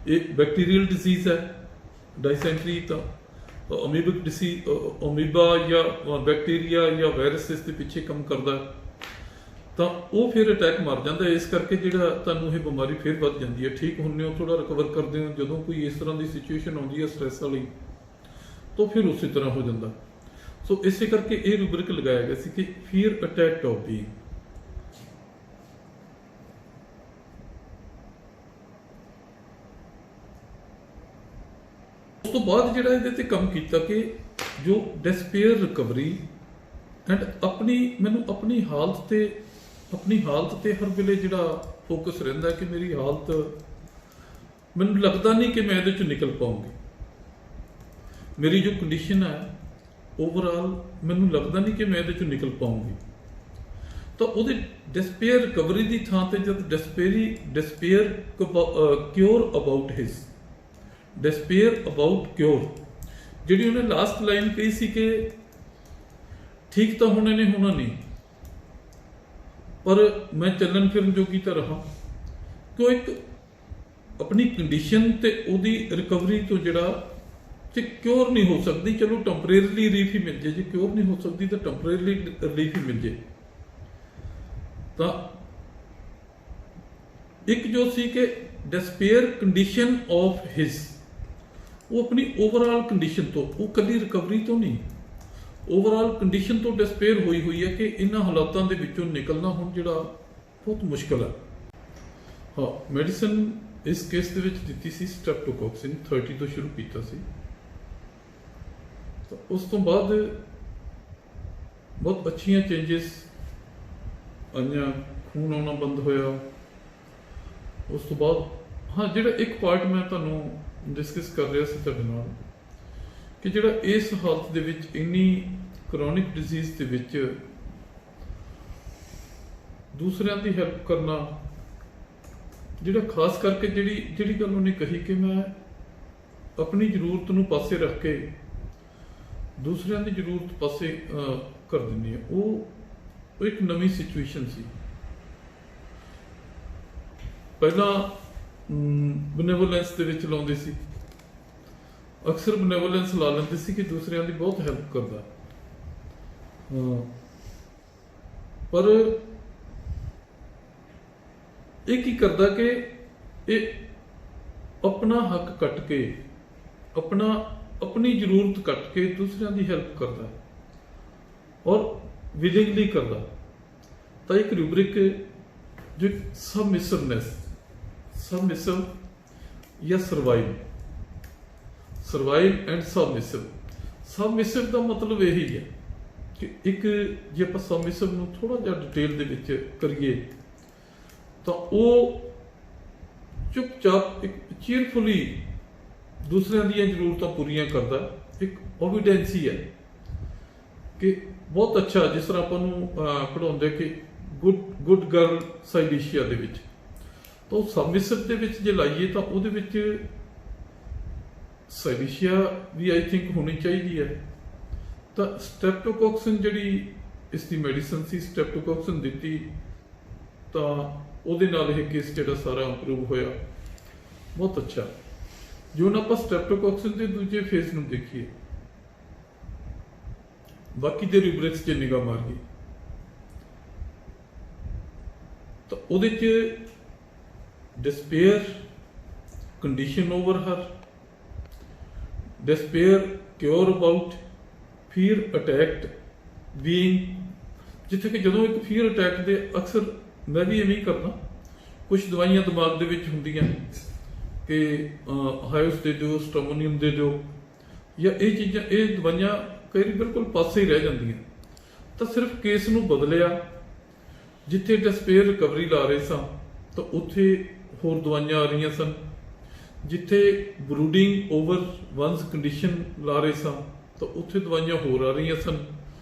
ਇੱਕ ਬੈਕਟੀਰੀਅਲ ਡਿਜ਼ੀਜ਼ ਹੈ ਡਾਇਸੈਂਟਰੀ, ਤਾਂ ਅਮੀਬਿਕ ਡਿਸੀਜ਼, ਅਮੀਬਾ ਜਾਂ ਬੈਕਟੀਰੀਆ ਜਾਂ ਵਾਇਰਸ ਇਸ ਦੇ ਪਿੱਛੇ ਕੰਮ ਕਰਦਾ, ਤਾਂ ਉਹ ਫਿਰ ਅਟੈਕ ਮਾਰ ਜਾਂਦਾ। ਇਸ ਕਰਕੇ ਜਿਹੜਾ ਤੁਹਾਨੂੰ ਇਹ ਬਿਮਾਰੀ ਫਿਰ ਵੱਧ ਜਾਂਦੀ ਹੈ। ਠੀਕ ਹੁੰਦੇ ਹੋ, ਥੋੜਾ ਰਿਕਵਰ ਕਰਦੇ ਹੋ, ਜਦੋਂ ਕੋਈ ਇਸ ਤਰ੍ਹਾਂ ਦੀ ਸਿਚੁਏਸ਼ਨ ਆਉਂਦੀ ਹੈ ਸਟ੍ਰੈਸ ਵਾਲੀ, ਤਾਂ ਫਿਰ ਉਸੇ ਤਰ੍ਹਾਂ ਹੋ ਜਾਂਦਾ। ਸੋ ਇਸੇ ਕਰਕੇ ਇਹ ਰੂਬਰਿਕ ਲਗਾਇਆ ਗਿਆ ਸੀ ਕਿ ਫੀਅਰ ਅਟੈਕ ਆਫ ਬੀਇੰਗ। ਉਸ ਤੋਂ ਬਾਅਦ ਜਿਹੜਾ ਇਹਦੇ ਤੇ ਕੰਮ ਕੀਤਾ ਕਿ ਜੋ ਡਿਸਪੇਅਰ ਰਿਕਵਰੀ ਐਂਡ ਮੈਨੂੰ ਆਪਣੀ ਹਾਲਤ ਤੇ ਹਰ ਵੇਲੇ ਜਿਹੜਾ ਫੋਕਸ ਰਹਿੰਦਾ ਕਿ ਮੇਰੀ ਹਾਲਤ, ਮੈਨੂੰ ਲੱਗਦਾ ਨਹੀਂ ਕਿ ਮੈਂ ਇਹਦੇ ਚੋਂ ਨਿਕਲ ਪਾਉਂਗੀ। ਮੇਰੀ ਜੋ ਕੰਡੀਸ਼ਨ ਹੈ ਓਵਰਆਲ, ਮੈਨੂੰ ਲੱਗਦਾ ਨਹੀਂ ਕਿ ਮੈਂ ਇਹਦੇ ਚੋਂ ਨਿਕਲ ਪਾਉਂਗੀ। ਤਾਂ ਉਹਦੇ ਡਿਸਪੇਅਰ ਰਿਕਵਰੀ ਦੀ ਥਾਂ ਤੇ ਜਦ despair cure about his, despair about cure, ਜਿਹੜੀ ਉਹਨੇ ਲਾਸਟ ਲਾਈਨ ਕਹੀ ਸੀ ਕਿ ਠੀਕ ਤਾਂ ਹੁਣ ਇਹਨੇ ਹੋਣਾ ਨਹੀਂ, ਪਰ ਮੈਂ ਚੱਲਣ ਫਿਰਨ ਜੋਗੀ ਤਾਂ ਰਹਾ। ਕਿਉਂ ਇੱਕ ਆਪਣੀ ਕੰਡੀਸ਼ਨ ਤੇ ਉਹਦੀ ਰਿਕਵਰੀ ਤੋਂ ਜਿਹੜਾ ਜੇ ਕਿਉਰ ਨਹੀਂ ਹੋ ਸਕਦੀ, ਚਲੋ ਟੈਂਪਰੇਰੀਲੀ ਰਿਲੀਫ ਹੀ ਮਿਲ ਜੇ, ਜੇ ਕਿਉਰ ਨਹੀਂ ਹੋ ਸਕਦੀ ਤਾਂ ਟੈਂਪਰੇਰੀਲੀ ਰਿਲੀਫ ਹੀ ਮਿਲ ਜੇ। ਤਾਂ ਇੱਕ ਜੋ ਸੀ ਕਿ ਡਿਸਪੇਅਰ ਕੰਡੀਸ਼ਨ ਆਫ ਹਿਸ, ਉਹ ਆਪਣੀ ਓਵਰਆਲ ਕੰਡੀਸ਼ਨ ਤੋਂ, ਉਹ ਕਦੀ ਰਿਕਵਰੀ ਤੋਂ ਨਹੀਂ, ਓਵਰਆਲ ਕੰਡੀਸ਼ਨ ਤੋਂ ਡਿਸਪੇਅਰ ਹੋਈ ਹੈ ਕਿ ਇਹਨਾਂ ਹਾਲਾਤਾਂ ਦੇ ਵਿੱਚੋਂ ਨਿਕਲਣਾ ਹੁਣ ਜਿਹੜਾ ਬਹੁਤ ਮੁਸ਼ਕਲ ਹੈ। ਹਾਂ, ਮੈਡੀਸਨ ਇਸ ਕੇਸ ਦੇ ਵਿੱਚ ਦਿੱਤੀ ਸੀ ਸਟ੍ਰੈਪਟੋਕੋਕਸਿਨ, 30 ਤੋਂ ਸ਼ੁਰੂ ਕੀਤਾ ਸੀ। ਤਾਂ ਉਸ ਤੋਂ ਬਾਅਦ ਬਹੁਤ ਅੱਛੀਆਂ ਚੇਂਜਸ ਆਈਆਂ, ਖੂਨ ਆਉਣਾ ਬੰਦ ਹੋਇਆ। ਉਸ ਤੋਂ ਬਾਅਦ ਹਾਂ, ਜਿਹੜਾ ਇੱਕ ਪਾਰਟ ਮੈਂ ਤੁਹਾਨੂੰ ਡਿਸਕਸ ਕਰ ਰਿਹਾ ਸੀ ਤੁਹਾਡੇ ਨਾਲ ਕਿ ਜਿਹੜਾ ਇਸ ਹਾਲਤ ਦੇ ਵਿੱਚ, ਇੰਨੀ ਕਰੋਨਿਕ ਡਿਜ਼ੀਜ਼ ਦੇ ਵਿੱਚ ਦੂਸਰਿਆਂ ਦੀ ਹੈਲਪ ਕਰਨਾ, ਜਿਹੜਾ ਖਾਸ ਕਰਕੇ ਜਿਹੜੀ ਗੱਲ ਉਹਨੇ ਕਹੀ ਕਿ ਮੈਂ ਆਪਣੀ ਜ਼ਰੂਰਤ ਨੂੰ ਪਾਸੇ ਰੱਖ ਕੇ ਦੂਸਰਿਆਂ ਦੀ ਜ਼ਰੂਰਤ ਪਾਸੇ ਕਰ ਦਿੰਦੀ ਹੈ, ਉਹ ਇੱਕ ਨਵੀਂ ਸਿਚੁਏਸ਼ਨ ਸੀ। ਪਹਿਲਾਂ ਬਨੇਵੋਲੈਂਸ ਦੇ ਵਿੱਚ ਲਾਉਂਦੇ ਸੀ, ਅਕਸਰ ਬਨੇਵੋਲੈਂਸ ਲਾ ਲੈਂਦੇ ਸੀ ਕਿ ਦੂਸਰਿਆਂ ਦੀ ਬਹੁਤ ਹੈਲਪ ਕਰਦਾ, ਪਰ ਇਹ ਕੀ ਕਰਦਾ ਕਿ ਇਹ ਆਪਣਾ ਹੱਕ ਕੱਟ ਕੇ, ਆਪਣੀ ਜ਼ਰੂਰਤ ਕੱਟ ਕੇ ਦੂਸਰਿਆਂ ਦੀ ਹੈਲਪ ਕਰਦਾ ਔਰ ਵਿਲਿੰਗਲੀ ਕਰਦਾ। ਤਾਂ ਇੱਕ ਰੂਬਰਿਕ ਜੋ ਸਬਮਿਸਿਵਨੈਸ, ਸਬਮਿਸਿਵ ਜਾਂ ਸਰਵਾਈਵ ਐਂਡ ਸਬਮਿਸਿਵ ਦਾ ਮਤਲਬ ਇਹੀ ਹੈ ਕਿ ਇੱਕ ਜੇ ਆਪਾਂ ਸਬਮਿਸਿਵ ਨੂੰ ਥੋੜਾ ਜਿਹਾ ਡਿਟੇਲ ਦੇ ਵਿੱਚ ਕਰੀਏ ਤਾਂ ਉਹ ਚੁੱਪਚਾਪ ਇੱਕ ਚੀਅਰਫੁਲੀ ਦੂਸਰਿਆਂ ਦੀਆਂ ਜ਼ਰੂਰਤਾਂ ਪੂਰੀਆਂ ਕਰਦਾ, ਇੱਕ ਓਬੀਡੈਂਸੀ ਹੈ ਕਿ ਬਹੁਤ ਅੱਛਾ, ਜਿਸ ਤਰ੍ਹਾਂ ਆਪਾਂ ਨੂੰ ਪੜ੍ਹਾਉਂਦੇ ਕਿ ਗੁੱਡ ਗਰਲ ਸਾਈਲੀਸ਼ੀਆ ਦੇ ਵਿੱਚ, ਤਾਂ ਉਹ ਸਬਮਿਸਿਵ ਦੇ ਵਿੱਚ ਜੇ ਲਾਈਏ ਤਾਂ ਉਹਦੇ ਵਿੱਚ ਸਾਈਲੀਸ਼ੀਆ ਵੀ ਆਈ ਥਿੰਕ ਹੋਣੀ ਚਾਹੀਦੀ ਹੈ। ਤਾਂ ਸਟ੍ਰੈਪਟੋਕੋਕਸਿਨ ਜਿਹੜੀ ਇਸ ਦੀ ਮੈਡੀਸਨ ਸੀ, ਸਟ੍ਰੈਪਟੋਕੋਕਸਿਨ ਦਿੱਤੀ ਤਾਂ ਉਹਦੇ ਨਾਲ ਇਹ ਕੇਸ ਜਿਹੜਾ ਸਾਰਾ ਇੰਪਰੂਵ ਹੋਇਆ, ਬਹੁਤ ਅੱਛਾ। ਜੋ ਹੁਣ ਆਪਾਂ ਸਟ੍ਰੈਪਟੋਕੋਕਸਿਨ ਦੇ ਦੂਜੇ ਫੇਜ਼ ਨੂੰ ਦੇਖੀਏ, ਬਾਕੀ ਦੇ ਰੂਬਰਿਕਸ 'ਚ ਨਿਗਾਹ ਮਾਰ ਗਈ ਤਾਂ ਉਹਦੇ 'ਚ despair condition over her, despair cure about, fear attacked being, ਜਿੱਥੇ ਕਿ ਜਦੋਂ ਇੱਕ ਫੀਅਰ ਅਟੈਕ ਦੇ ਅਕਸਰ ਮੈਂ ਵੀ ਐਵੇਂ ਹੀ ਕਰਦਾ, ਕੁਝ ਦਵਾਈਆਂ ਦਿਮਾਗ ਦੇ ਵਿੱਚ ਹੁੰਦੀਆਂ ਕਿ ਹਾਇਓਸ ਦੇ ਦਿਓ, ਸਟੋਮੋਨੀਅਮ ਦੇ ਦਿਓ, ਜਾਂ ਇਹ ਚੀਜ਼ਾਂ, ਇਹ ਦਵਾਈਆਂ ਕਈ ਵਾਰੀ ਬਿਲਕੁਲ ਪਾਸੇ ਹੀ ਰਹਿ ਜਾਂਦੀਆਂ। ਤਾਂ ਸਿਰਫ ਕੇਸ ਨੂੰ ਬਦਲਿਆ, ਜਿੱਥੇ ਡਿਸਪੇਅਰ ਰਿਕਵਰੀ ਲਾ ਰਹੇ ਸਾਂ ਤਾਂ ਉੱਥੇ ਹੋਰ ਦਵਾਈਆਂ ਆ ਰਹੀਆਂ ਸਨ, ਜਿੱਥੇ ਬਰੂਡਿੰਗ ਓਵਰ ਵਨਸ ਕੰਡੀਸ਼ਨ ਲਾ ਰਹੇ ਸਾਂ ਤਾਂ ਉੱਥੇ ਦਵਾਈਆਂ ਹੋਰ ਆ ਰਹੀਆਂ ਸਨ।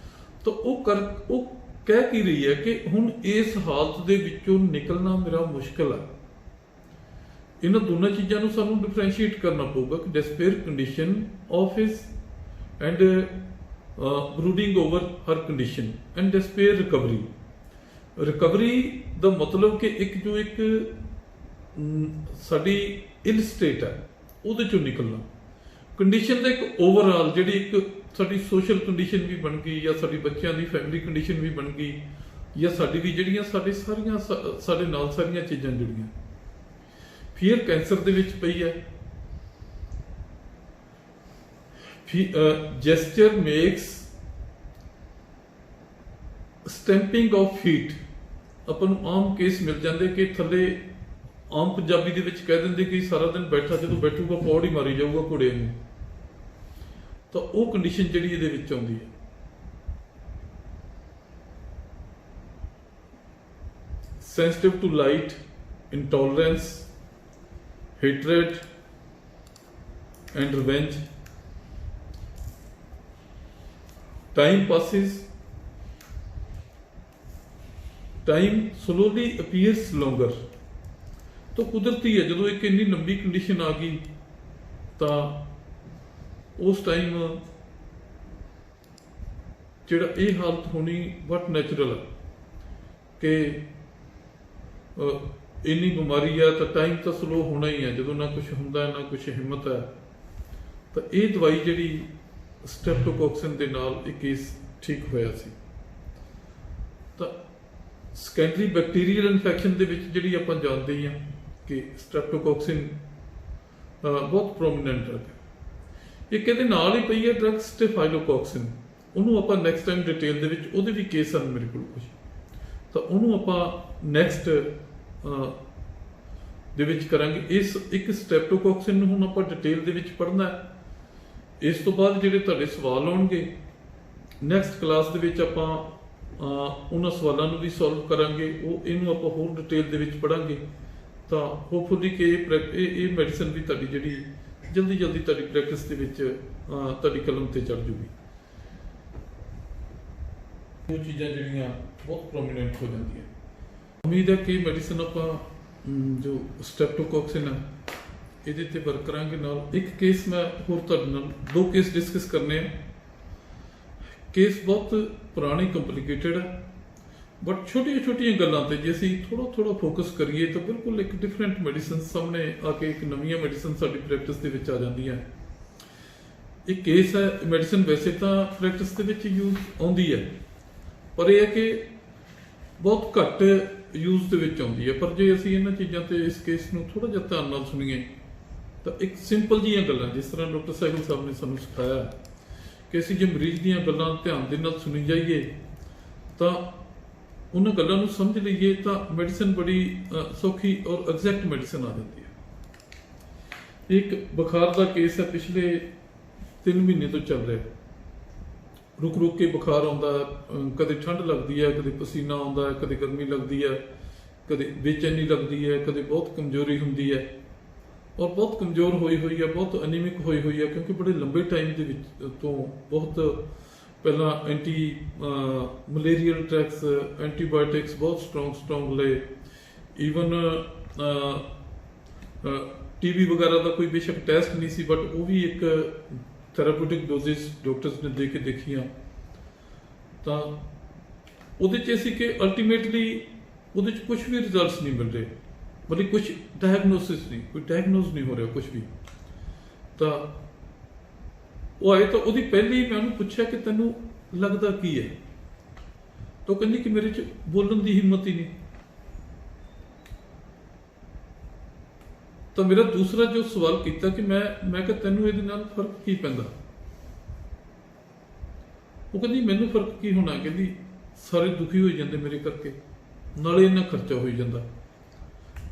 ਤਾਂ ਉਹ ਕਹਿ ਕੀ ਰਹੀ ਹੈ ਕਿ ਹੁਣ ਇਸ ਹਾਲਤ ਦੇ ਵਿੱਚੋਂ ਨਿਕਲਣਾ ਮੇਰਾ ਮੁਸ਼ਕਲ ਹੈ। ਇਹਨਾਂ ਦੋਨਾਂ ਚੀਜ਼ਾਂ ਨੂੰ ਸਾਨੂੰ ਡਿਫਰੈਂਸ਼ੀਏਟ ਕਰਨਾ ਪਊਗਾ ਕਿ despair condition of his and brooding over her condition and despair recovery ਦਾ ਮਤਲਬ ਕਿ ਇੱਕ ਸਾਡੀ ਇਲ ਸਟੇਟ ਹੈ ਉਹਦੇ ਚੋਂ ਨਿਕਲਣਾ। ਕੰਡੀਸ਼ਨ ਦਾ ਇੱਕ ਓਵਰਆਲ ਜਿਹੜੀ ਇੱਕ ਸਾਡੀ ਸੋਸ਼ਲ ਕੰਡੀਸ਼ਨ ਵੀ ਬਣ ਗਈ ਜਾਂ ਸਾਡੀ ਬੱਚਿਆਂ ਦੀ ਫੈਮਿਲੀ ਕੰਡੀਸ਼ਨ ਵੀ ਬਣ ਗਈ ਜਾਂ ਸਾਡੀ ਵੀ ਜਿਹੜੀਆਂ ਸਾਡੇ ਨਾਲ ਸਾਰੀਆਂ ਚੀਜ਼ਾਂ ਜੁੜੀਆਂ। ਫੀਅਰ ਕੈਂਸਰ ਦੇ ਵਿੱਚ ਪਈ ਹੈ। Gesture makes stamping of feet. ਆਪਾਂ ਨੂੰ ਆਮ ਕੇਸ ਮਿਲ ਜਾਂਦੇ ਕਿ ਥੱਲੇ ਆਮ ਪੰਜਾਬੀ ਦੇ ਵਿੱਚ ਕਹਿ ਦਿੰਦੇ ਕਿ ਸਾਰਾ ਦਿਨ ਬੈਠਾ ਜਦੋਂ ਬੈਠੂਗਾ ਪੌੜ ਹੀ ਮਾਰੀ ਜਾਊਗਾ ਘੋੜੇ ਨੂੰ, ਤਾਂ ਉਹ ਕੰਡੀਸ਼ਨ ਜਿਹੜੀ ਇਹਦੇ ਵਿੱਚ ਆਉਂਦੀ ਹੈ। Sensitive to light, intolerance, hatred and revenge. Time passes. Time slowly appears longer. तो कुदरती है ਜਦੋਂ ਇੱਕ ਇੰਨੀ ਲੰਬੀ ਕੰਡੀਸ਼ਨ ਆ ਗਈ ਤਾਂ ਉਸ ਟਾਈਮ ਜਿਹੜਾ ਇਹ ਹਾਲਤ ਹੋਣੀ ਬਹੁਤ ਨੈਚੁਰਲ ਹੈ ਕਿ ਇੰਨੀ ਬਿਮਾਰੀ ਆ ਤਾਂ ਟਾਈਮ ਤਾਂ ਸਲੋ ਹੋਣਾ ਹੀ ਹੈ। ਜਦੋਂ ਨਾ ਕੁਝ ਹੁੰਦਾ ਨਾ ਕੁਝ ਹਿੰਮਤ ਹੈ ਤਾਂ ਇਹ ਦਵਾਈ ਜਿਹੜੀ ਸਟ੍ਰੈਪਟੋਕੋਕਸਿਨ ਦੇ ਨਾਲ ਇਹ ਕੇਸ ਠੀਕ ਹੋਇਆ ਸੀ। ਤਾਂ ਸੈਕੰਡਰੀ ਬੈਕਟੀਰੀਅਲ ਇਨਫੈਕਸ਼ਨ ਦੇ ਵਿੱਚ ਜਿਹੜੀ ਆਪਾਂ ਜਾਣਦੇ ਹੀ ਹਾਂ ਕਿ ਸਟ੍ਰੈਪਟੋਕੋਕਸਿਨ ਬਹੁਤ ਪ੍ਰੋਮੀਨੈਂਟ ਡਰਗ ਹੈ। ਇੱਕ ਇਹਦੇ ਨਾਲ ਹੀ ਪਈ ਹੈ ਡਰਗ ਸਟੇਫਾਈਲੋਕੋਕਸਿਨ, ਉਹਨੂੰ ਆਪਾਂ ਨੈਕਸਟ ਟਾਈਮ ਡਿਟੇਲ ਦੇ ਵਿੱਚ ਉਹਦੇ ਵੀ ਕੇਸ ਹਨ ਮੇਰੇ ਕੋਲ ਕੁਝ, ਤਾਂ ਉਹਨੂੰ ਆਪਾਂ ਨੈਕਸਟ ਦੇ ਵਿੱਚ ਕਰਾਂਗੇ। ਇਸ ਇੱਕ ਸਟ੍ਰੈਪਟੋਕੋਕਸਿਨ ਨੂੰ ਹੁਣ ਆਪਾਂ ਡਿਟੇਲ ਦੇ ਵਿੱਚ ਪੜ੍ਹਨਾ ਹੈ। ਇਸ ਤੋਂ ਬਾਅਦ ਜਿਹੜੇ ਤੁਹਾਡੇ ਸਵਾਲ ਆਉਣਗੇ ਨੈਕਸਟ ਕਲਾਸ ਦੇ ਵਿੱਚ ਆਪਾਂ ਉਹਨਾਂ ਸਵਾਲਾਂ ਨੂੰ ਵੀ ਸੋਲਵ ਕਰਾਂਗੇ। ਇਹਨੂੰ ਆਪਾਂ ਹੋਰ ਡਿਟੇਲ ਦੇ ਵਿੱਚ ਪੜ੍ਹਾਂਗੇ ਤਾਂ ਹੋਪਫੁਲੀ ਕਿ ਇਹ ਮੈਡੀਸਨ ਵੀ ਤੁਹਾਡੀ ਜਿਹੜੀ ਜਲਦੀ ਤੁਹਾਡੀ ਪ੍ਰੈਕਟਿਸ ਦੇ ਵਿੱਚ ਤੁਹਾਡੀ ਕਲਮ ਤੇ ਚੜ੍ਹ ਜੂਗੀ। ਉਹ ਚੀਜ਼ਾਂ ਜਿਹੜੀਆਂ ਬਹੁਤ ਪ੍ਰੋਮੀਨੈਂਟ ਹੋ ਜਾਂਦੀਆਂ। ਉਮੀਦ ਹੈ ਕਿ ਮੈਡੀਸਨ ਆਪਾਂ ਜੋ ਸਟ੍ਰੈਪਟੋਕੋਕਸਿਨ ਹੈ ਇਹਦੇ ਤੇ ਵਰਕ ਕਰਾਂਗੇ। ਨਾਲ ਇੱਕ ਕੇਸ ਮੈਂ ਹੋਰ ਤੁਹਾਡੇ ਨਾਲ ਦੋ ਕੇਸ ਡਿਸਕਸ ਕਰਨੇ ਆ। ਕੇਸ ਬਹੁਤ ਪੁਰਾਣੀ ਕੰਪਲਿਕੇਟਡ ਹੈ ਬਟ ਛੋਟੀਆਂ ਗੱਲਾਂ ਤੇ ਜੇ ਅਸੀਂ ਥੋੜਾ ਫੋਕਸ ਕਰੀਏ ਤਾਂ ਬਿਲਕੁਲ ਇੱਕ ਡਿਫਰੈਂਟ ਮੈਡੀਸਨ ਸਾਹਮਣੇ ਆ ਕੇ ਇੱਕ ਨਵੀਆਂ ਮੈਡੀਸਨ ਸਾਡੀ ਪ੍ਰੈਕਟਿਸ ਦੇ ਵਿੱਚ ਆ ਜਾਂਦੀਆਂ। ਇਹ ਕੇਸ ਹੈ ਮੈਡੀਸਨ ਵੈਸੇ ਤਾਂ ਪ੍ਰੈਕਟਿਸ ਦੇ ਵਿੱਚ ਯੂਜ਼ ਆਉਂਦੀ ਹੈ ਪਰ ਇਹ ਹੈ ਕਿ ਬਹੁਤ ਘੱਟ ਯੂਜ਼ ਦੇ ਵਿੱਚ ਆਉਂਦੀ ਹੈ। ਪਰ ਜੇ ਅਸੀਂ ਇਹਨਾਂ ਚੀਜ਼ਾਂ ਤੇ ਇਸ ਕੇਸ ਨੂੰ ਥੋੜਾ ਜਿਹਾ ਧਿਆਨ ਨਾਲ ਸੁਣੀਏ ਤਾਂ ਇੱਕ ਸਿੰਪਲ ਜਿਹੀਆਂ ਗੱਲਾਂ ਜਿਸ ਤਰ੍ਹਾਂ ਡਾਕਟਰ ਸਹਿਗਲ ਸਾਹਿਬ ਨੇ ਸਾਨੂੰ ਸਿਖਾਇਆ ਕਿ ਅਸੀਂ ਜੇ ਮਰੀਜ਼ ਦੀਆਂ ਗੱਲਾਂ ਧਿਆਨ ਦੇ ਨਾਲ ਸੁਣੀ ਜਾਈਏ ਤਾਂ ਉਹਨਾਂ ਗੱਲਾਂ ਨੂੰ ਸਮਝ ਲਈਏ ਤਾਂ ਮੈਡੀਸਨ ਬੜੀ ਸੌਖੀ ਔਰ ਐਗਜ਼ੈਕਟ ਮੈਡੀਸਨ ਆ ਜਾਂਦੀ ਹੈ। ਇੱਕ ਬੁਖਾਰ ਦਾ ਕੇਸ ਹੈ, ਪਿਛਲੇ 3 ਮਹੀਨੇ ਤੋਂ ਚੱਲ ਰਿਹਾ। ਰੁਕ ਕੇ ਬੁਖਾਰ ਆਉਂਦਾ, ਕਦੇ ਠੰਡ ਲੱਗਦੀ ਹੈ, ਕਦੇ ਪਸੀਨਾ ਆਉਂਦਾ ਹੈ, ਕਦੇ ਗਰਮੀ ਲੱਗਦੀ ਹੈ, ਕਦੇ ਬੇਚੈਨੀ ਲੱਗਦੀ ਹੈ, ਕਦੇ ਬਹੁਤ ਕਮਜ਼ੋਰੀ ਹੁੰਦੀ ਹੈ ਔਰ ਬਹੁਤ ਕਮਜ਼ੋਰ ਹੋਈ ਹੈ, ਬਹੁਤ ਅਨੀਮਿਕ ਹੋਈ ਹੈ ਕਿਉਂਕਿ ਬੜੇ ਲੰਬੇ ਟਾਈਮ ਦੇ ਵਿੱਚ ਤੋਂ ਬਹੁਤ ਪਹਿਲਾਂ ਐਂਟੀ ਮਲੇਰੀਅਲ ਡਰੱਗਸ, ਐਂਟੀਬਾਇਓਟਿਕਸ ਬਹੁਤ ਸਟਰੋਂਗ ਲਏ। ਈਵਨ ਟੀਬੀ ਵਗੈਰਾ ਦਾ ਕੋਈ ਬੇਸ਼ੱਕ ਟੈਸਟ ਨਹੀਂ ਸੀ ਬਟ ਉਹ ਵੀ ਇੱਕ ਥੈਰਾਪਿਊਟਿਕ ਡੋਜ਼ਿਸ ਡਾਕਟਰਸ ਨੇ ਦੇ ਕੇ ਦੇਖੀਆਂ ਤਾਂ ਉਹਦੇ 'ਚ ਅਸੀਂ ਕਿ ਅਲਟੀਮੇਟਲੀ ਉਹਦੇ 'ਚ ਕੁਝ ਵੀ ਰਿਜ਼ਲਟਸ ਨਹੀਂ ਮਿਲ ਰਹੇ, ਮਤਲਬ ਕੁਝ ਡਾਇਗਨੋਸਿਸ ਨਹੀਂ, ਕੋਈ ਡਾਇਗਨੋਸ ਨਹੀਂ ਹੋ ਰਿਹਾ ਕੁਝ ਵੀ। ਤਾਂ ਉਹ ਆਏ ਤਾਂ ਉਹਦੀ ਪਹਿਲੀ ਮੈਂ ਉਹਨੂੰ ਪੁੱਛਿਆ ਕਿ ਤੈਨੂੰ ਲੱਗਦਾ ਕੀ ਹੈ, ਤਾਂ ਕਹਿੰਦੀ ਕਿ ਮੇਰੇ 'ਚ ਬੋਲਣ ਦੀ ਹਿੰਮਤ ਹੀ ਨਹੀਂ। ਤਾਂ ਮੇਰਾ ਦੂਸਰਾ ਜੋ ਸਵਾਲ ਕੀਤਾ ਕਿ ਮੈਂ ਕਿਹਾ ਤੈਨੂੰ ਇਹਦੇ ਨਾਲ ਫਰਕ ਕੀ ਪੈਂਦਾ? ਉਹ ਕਹਿੰਦੀ ਮੈਨੂੰ ਫਰਕ ਕੀ ਹੋਣਾ, ਕਹਿੰਦੀ ਸਾਰੇ ਦੁਖੀ ਹੋਈ ਜਾਂਦੇ ਮੇਰੇ ਕਰਕੇ, ਨਾਲੇ ਇੰਨਾ ਖਰਚਾ ਹੋਈ ਜਾਂਦਾ।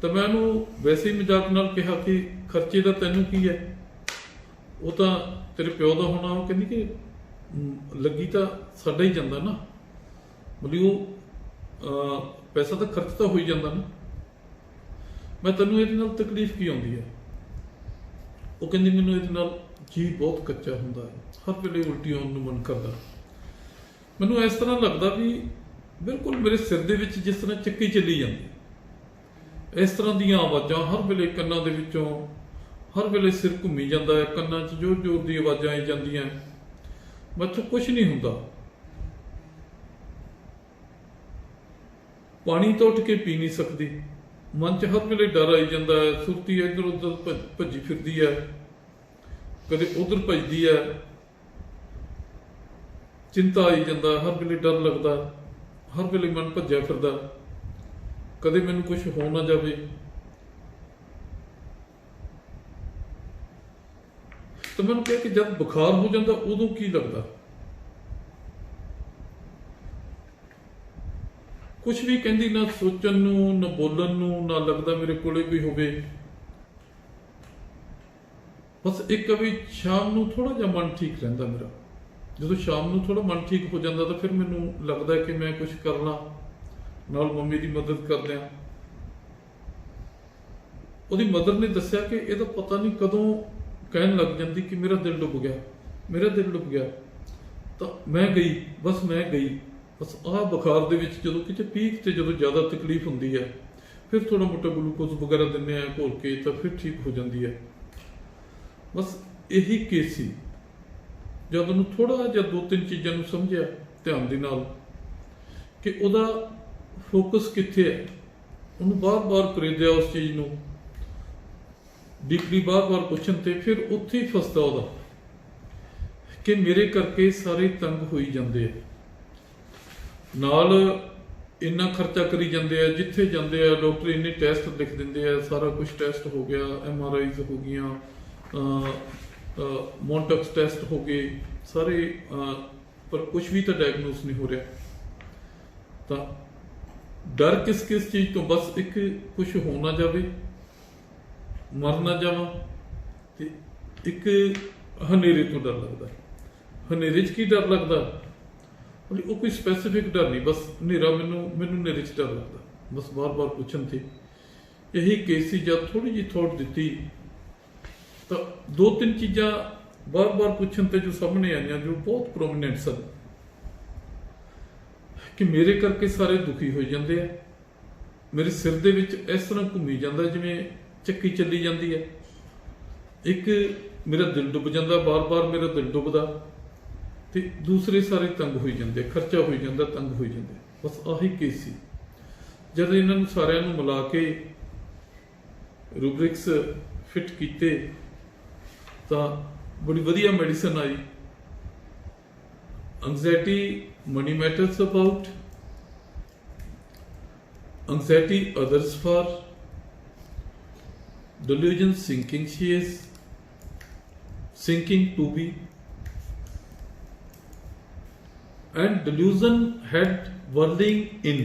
ਤਾਂ ਮੈਂ ਉਹਨੂੰ ਵੈਸੇ ਹੀ ਮਜ਼ਾਕ ਨਾਲ ਕਿਹਾ ਕਿ ਖਰਚੇ ਦਾ ਤੈਨੂੰ ਕੀ ਹੈ, ਉਹ ਤਾਂ ਤੇਰੇ ਪਿਓ ਦਾ ਹੋਣਾ। ਉਹ ਕਹਿੰਦੀ ਕਿ ਲੱਗੀ ਤਾਂ ਸਾਡਾ ਹੀ ਜਾਂਦਾ ਨਾ, ਮਤਲਬ ਉਹ ਪੈਸਾ ਤਾਂ ਖਰਚ ਤਾਂ ਹੋਈ ਜਾਂਦਾ ਨਾ, ਮੈਂ ਤੈਨੂੰ ਇਹਦੇ ਨਾਲ ਤਕਲੀਫ ਕੀ ਆਉਂਦੀ ਹੈ? ਉਹ ਕਹਿੰਦੀ ਮੈਨੂੰ ਇਹਦੇ ਨਾਲ ਜੀ ਬਹੁਤ ਕੱਚਾ ਹੁੰਦਾ ਹੈ, ਹਰ ਵੇਲੇ ਉਲਟੀ ਆਉਣ ਨੂੰ ਮਨ ਕਰਦਾ। ਮੈਨੂੰ ਇਸ ਤਰ੍ਹਾਂ ਲੱਗਦਾ ਵੀ ਬਿਲਕੁਲ ਮੇਰੇ ਸਿਰ ਦੇ ਵਿੱਚ ਜਿਸ ਤਰ੍ਹਾਂ ਚੱਕੀ ਚੱਲੀ ਜਾਂਦੀ, ਇਸ ਤਰ੍ਹਾਂ ਦੀਆਂ ਆਵਾਜ਼ਾਂ ਹਰ ਵੇਲੇ ਕੰਨਾਂ ਦੇ ਵਿੱਚੋਂ, ਹਰ ਵੇਲੇ ਸਿਰ ਘੁੰਮੀ ਜਾਂਦਾ ਹੈ, ਕੰਨਾਂ 'ਚ ਜ਼ੋਰ ਜ਼ੋਰ ਦੀ ਆਵਾਜ਼ਾਂ ਆਈ ਜਾਂਦੀਆਂ, ਮੈਥੋਂ ਕੁਛ ਨਹੀਂ ਹੁੰਦਾ। ਪਾਣੀ ਤਾਂ ਉੱਠ ਕੇ ਪੀ ਨਹੀਂ ਸਕਦੀ, ਮਨ 'ਚ ਹਰ ਵੇਲੇ ਡਰ ਆਈ ਜਾਂਦਾ ਹੈ, ਸੁਰਤੀ ਇੱਧਰ ਉੱਧਰ ਭੱਜੀ ਫਿਰਦੀ ਹੈ, ਕਦੇ ਉੱਧਰ ਭੱਜਦੀ ਹੈ, ਚਿੰਤਾ ਆਈ ਜਾਂਦਾ, ਹਰ ਵੇਲੇ ਡਰ ਲੱਗਦਾ, ਹਰ ਵੇਲੇ ਮਨ ਭੱਜਿਆ ਫਿਰਦਾ, ਕਦੇ ਮੈਨੂੰ ਕੁਝ ਹੋ ਨਾ ਜਾਵੇ। ਤਾਂ ਮੈਨੂੰ ਕਿਹਾ ਕਿ ਜਦ ਬੁਖਾਰ ਹੋ ਜਾਂਦਾ ਉਦੋਂ ਕੀ ਲੱਗਦਾ, ਕੁਛ ਵੀ ਕਹਿੰਦੀ, ਨਾ ਸੋਚਣ ਨੂੰ, ਨਾ ਬੋਲਣ ਨੂੰ, ਨਾ ਲੱਗਦਾ ਮੇਰੇ ਕੋਲੇ ਕੋਈ ਹੋਵੇ। ਬਸ ਇੱਕ ਵੀ ਸ਼ਾਮ ਨੂੰ ਥੋੜਾ ਜਿਹਾ ਮਨ ਠੀਕ ਰਹਿੰਦਾ ਮੇਰਾ, ਜਦੋਂ ਸ਼ਾਮ ਨੂੰ ਥੋੜਾ ਮਨ ਠੀਕ ਹੋ ਜਾਂਦਾ ਤਾਂ ਫਿਰ ਮੈਨੂੰ ਲੱਗਦਾ ਕਿ ਮੈਂ ਕੁਝ ਕਰਨਾ, ਨਾਲ ਮੰਮੀ ਦੀ ਮਦਦ ਕਰਦੇ ਆ। ਉਹਦੀ ਮਦਰ ਨੇ ਦੱਸਿਆ ਕਿ ਇਹਦਾ ਪਤਾ ਨਹੀਂ ਕਦੋਂ ਕਹਿਣ ਲੱਗ ਜਾਂਦੀ ਕਿ ਮੇਰਾ ਦਿਲ ਡੁੱਬ ਗਿਆ, ਮੇਰਾ ਦਿਲ ਡੁੱਬ ਗਿਆ। ਤਾਂ ਮੈਂ ਗਈ, ਬਸ ਮੈਂ ਗਈ, ਬਸ ਆਹ ਬੁਖਾਰ ਦੇ ਵਿੱਚ ਜਦੋਂ ਕਿਤੇ ਪੀਕ ਤੇ ਜਦੋਂ ਜ਼ਿਆਦਾ ਤਕਲੀਫ ਹੁੰਦੀ ਹੈ ਫਿਰ ਥੋੜਾ ਮੋਟਾ ਗਲੂਕੋਜ਼ ਵਗੈਰਾ ਦਿੰਦੇ ਆ ਘੋਲ ਕੇ, ਤਾਂ ਫਿਰ ਠੀਕ ਹੋ ਜਾਂਦੀ ਹੈ। ਬਸ ਇਹੀ ਕੇਸ ਸੀ। ਜਦ ਉਹਨੂੰ ਥੋੜਾ ਜਿਹਾ 2-3 ਚੀਜ਼ਾਂ ਨੂੰ ਸਮਝਿਆ ਧਿਆਨ ਦੇ ਨਾਲ ਕਿ ਉਹਦਾ ਫੋਕਸ ਕਿੱਥੇ ਹੈ, ਉਹਨੂੰ ਬਾਰ-ਬਾਰ ਪ੍ਰੇਰਿਆ ਉਸ ਚੀਜ਼ ਨੂੰ, ਡੀਪਲੀ ਬਾਰ-ਬਾਰ ਪੁੱਛਣ ਤੇ ਫਿਰ ਉੱਥੇ ਹੀ ਫਸਦਾ ਉਹਦਾ ਕਿ ਮੇਰੇ ਕਰਕੇ ਸਾਰੇ ਤੰਗ ਹੋਈ ਜਾਂਦੇ ਆ, ਨਾਲ ਇੰਨਾ ਖਰਚਾ ਕਰੀ ਜਾਂਦੇ ਆ, ਜਿੱਥੇ ਜਾਂਦੇ ਆ ਡਾਕਟਰ ਇੰਨੇ ਟੈਸਟ ਲਿਖ ਦਿੰਦੇ ਆ, ਸਾਰਾ ਕੁਝ ਟੈਸਟ ਹੋ ਗਿਆ, MRIs ਹੋ ਗਈਆਂ, ਮੌਂਟਕਸ ਟੈਸਟ ਹੋ ਗਏ ਸਾਰੇ, ਪਰ ਕੁਝ ਵੀ ਤਾਂ ਡਾਇਗਨੋਸ ਨਹੀਂ ਹੋ ਰਿਹਾ। ਤਾਂ ਡਰ ਕਿਸ ਚੀਜ਼ ਤੋਂ, ਬਸ ਇੱਕ ਕੁਝ ਹੋ ਨਾ ਜਾਵੇ, ਮਰ ਨਾ ਜਾਵਾਂ, ਤੇ ਇੱਕ ਹਨੇਰੇ ਤੋਂ ਡਰ ਲੱਗਦਾ। ਹਨੇਰੇ 'ਚ ਕੀ ਡਰ ਲੱਗਦਾ, ਉਹ ਕੋਈ ਸਪੈਸੀਫਿਕ ਡਰ ਨਹੀਂ, ਬਸ ਹਨੇਰਾ, ਮੈਨੂੰ ਹਨੇਰੇ 'ਚ ਡਰ ਲੱਗਦਾ, ਬਸ ਬਾਰ-ਬਾਰ ਪੁੱਛਣ ਤੇ। ਇਹੀ ਕੇਸ ਸੀ। ਜਦ ਥੋੜੀ ਜਿਹੀ ਥੋਟ ਦਿੱਤੀ ਤਾਂ 2-3 ਚੀਜ਼ਾਂ ਬਾਰ-ਬਾਰ ਪੁੱਛਣ ਤੇ ਜੋ ਸਾਹਮਣੇ ਆਈਆਂ, ਜੋ ਬਹੁਤ ਪ੍ਰੋਮੀਨੈਂਟ ਸਨ, ਕਿ ਮੇਰੇ ਕਰਕੇ ਸਾਰੇ ਦੁਖੀ ਹੋਈ ਜਾਂਦੇ ਆ, ਮੇਰੇ ਸਿਰ ਦੇ ਵਿੱਚ ਇਸ ਤਰ੍ਹਾਂ ਘੁੰਮੀ ਜਾਂਦਾ ਜਿਵੇਂ ਚੱਕੀ ਚੱਲੀ ਜਾਂਦੀ ਹੈ, ਇੱਕ ਮੇਰਾ ਦਿਲ ਡੁੱਬ ਜਾਂਦਾ, ਬਾਰ-ਬਾਰ ਮੇਰਾ ਦਿਲ ਡੁੱਬਦਾ, ਤੇ ਦੂਸਰੇ ਸਾਰੇ ਤੰਗ ਹੋਈ ਜਾਂਦੇ, ਖਰਚਾ ਹੋਈ ਜਾਂਦਾ, ਤੰਗ ਹੋਈ ਜਾਂਦੇ। ਬਸ ਆਹੀ ਕੇਸ ਸੀ। ਜਦ ਇਹਨਾਂ ਨੂੰ ਸਾਰਿਆਂ ਨੂੰ ਮਿਲਾ ਕੇ ਰੂਬਰਿਕਸ ਫਿੱਟ ਕੀਤੇ ਤਾਂ ਬੜੀ ਵਧੀਆ ਮੈਡੀਸਨ ਆਈ। Anxiety money matters about, anxiety others for, delusion sinking she is, sinking to be, and delusion head whirling in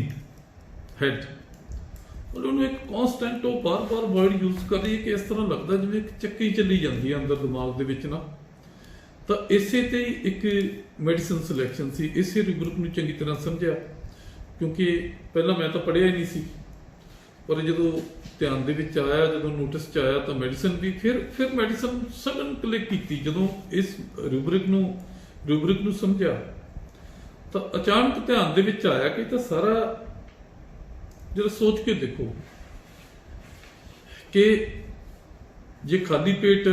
head। ਉਹਨੂੰ ਇੱਕ ਕਨਸਟੈਂਟ ਉਹ ਬਾਰ-ਬਾਰ ਵਰਡ ਯੂਜ਼ ਕਰ ਰਹੀ ਹੈ ਕਿ ਇਸ ਤਰ੍ਹਾਂ ਲੱਗਦਾ ਜਿਵੇਂ ਇੱਕ ਚੱਕੀ ਚੱਲੀ ਜਾਂਦੀ ਹੈ ਅੰਦਰ ਦਿਮਾਗ ਦੇ ਵਿੱਚ ਨਾ। ਤਾਂ ਇਸੇ ਤੇ ਇੱਕ ਮੈਡੀਸਨ ਸਿਲੈਕਸ਼ਨ ਸੀ, ਇਸੇ ਰੂਬਰਿਕ ਨੂੰ ਚੰਗੀ ਤਰ੍ਹਾਂ ਸਮਝਿਆ, ਕਿਉਂਕਿ ਪਹਿਲਾਂ ਮੈਂ ਤਾਂ ਪੜ੍ਹਿਆ ਹੀ ਨਹੀਂ ਸੀ, ਪਰ ਜਦੋਂ ਧਿਆਨ ਦੇ ਵਿੱਚ ਆਇਆ, ਜਦੋਂ ਨੋਟਿਸ 'ਚ ਆਇਆ ਤਾਂ ਮੈਡੀਸਨ ਵੀ, ਫਿਰ ਮੈਡੀਸਨ ਸਡਨ ਕਲਿੱਕ ਕੀਤੀ। ਜਦੋਂ ਇਸ ਰੂਬਰਿਕ ਨੂੰ ਸਮਝਿਆ ਤਾਂ ਅਚਾਨਕ ਧਿਆਨ ਦੇ ਵਿੱਚ ਆਇਆ ਕਿ ਤਾਂ ਸਾਰਾ ਜਦੋਂ ਸੋਚ ਕੇ ਦੇਖੋ ਕਿ ਜੇ ਖਾਲੀ ਪੇਟ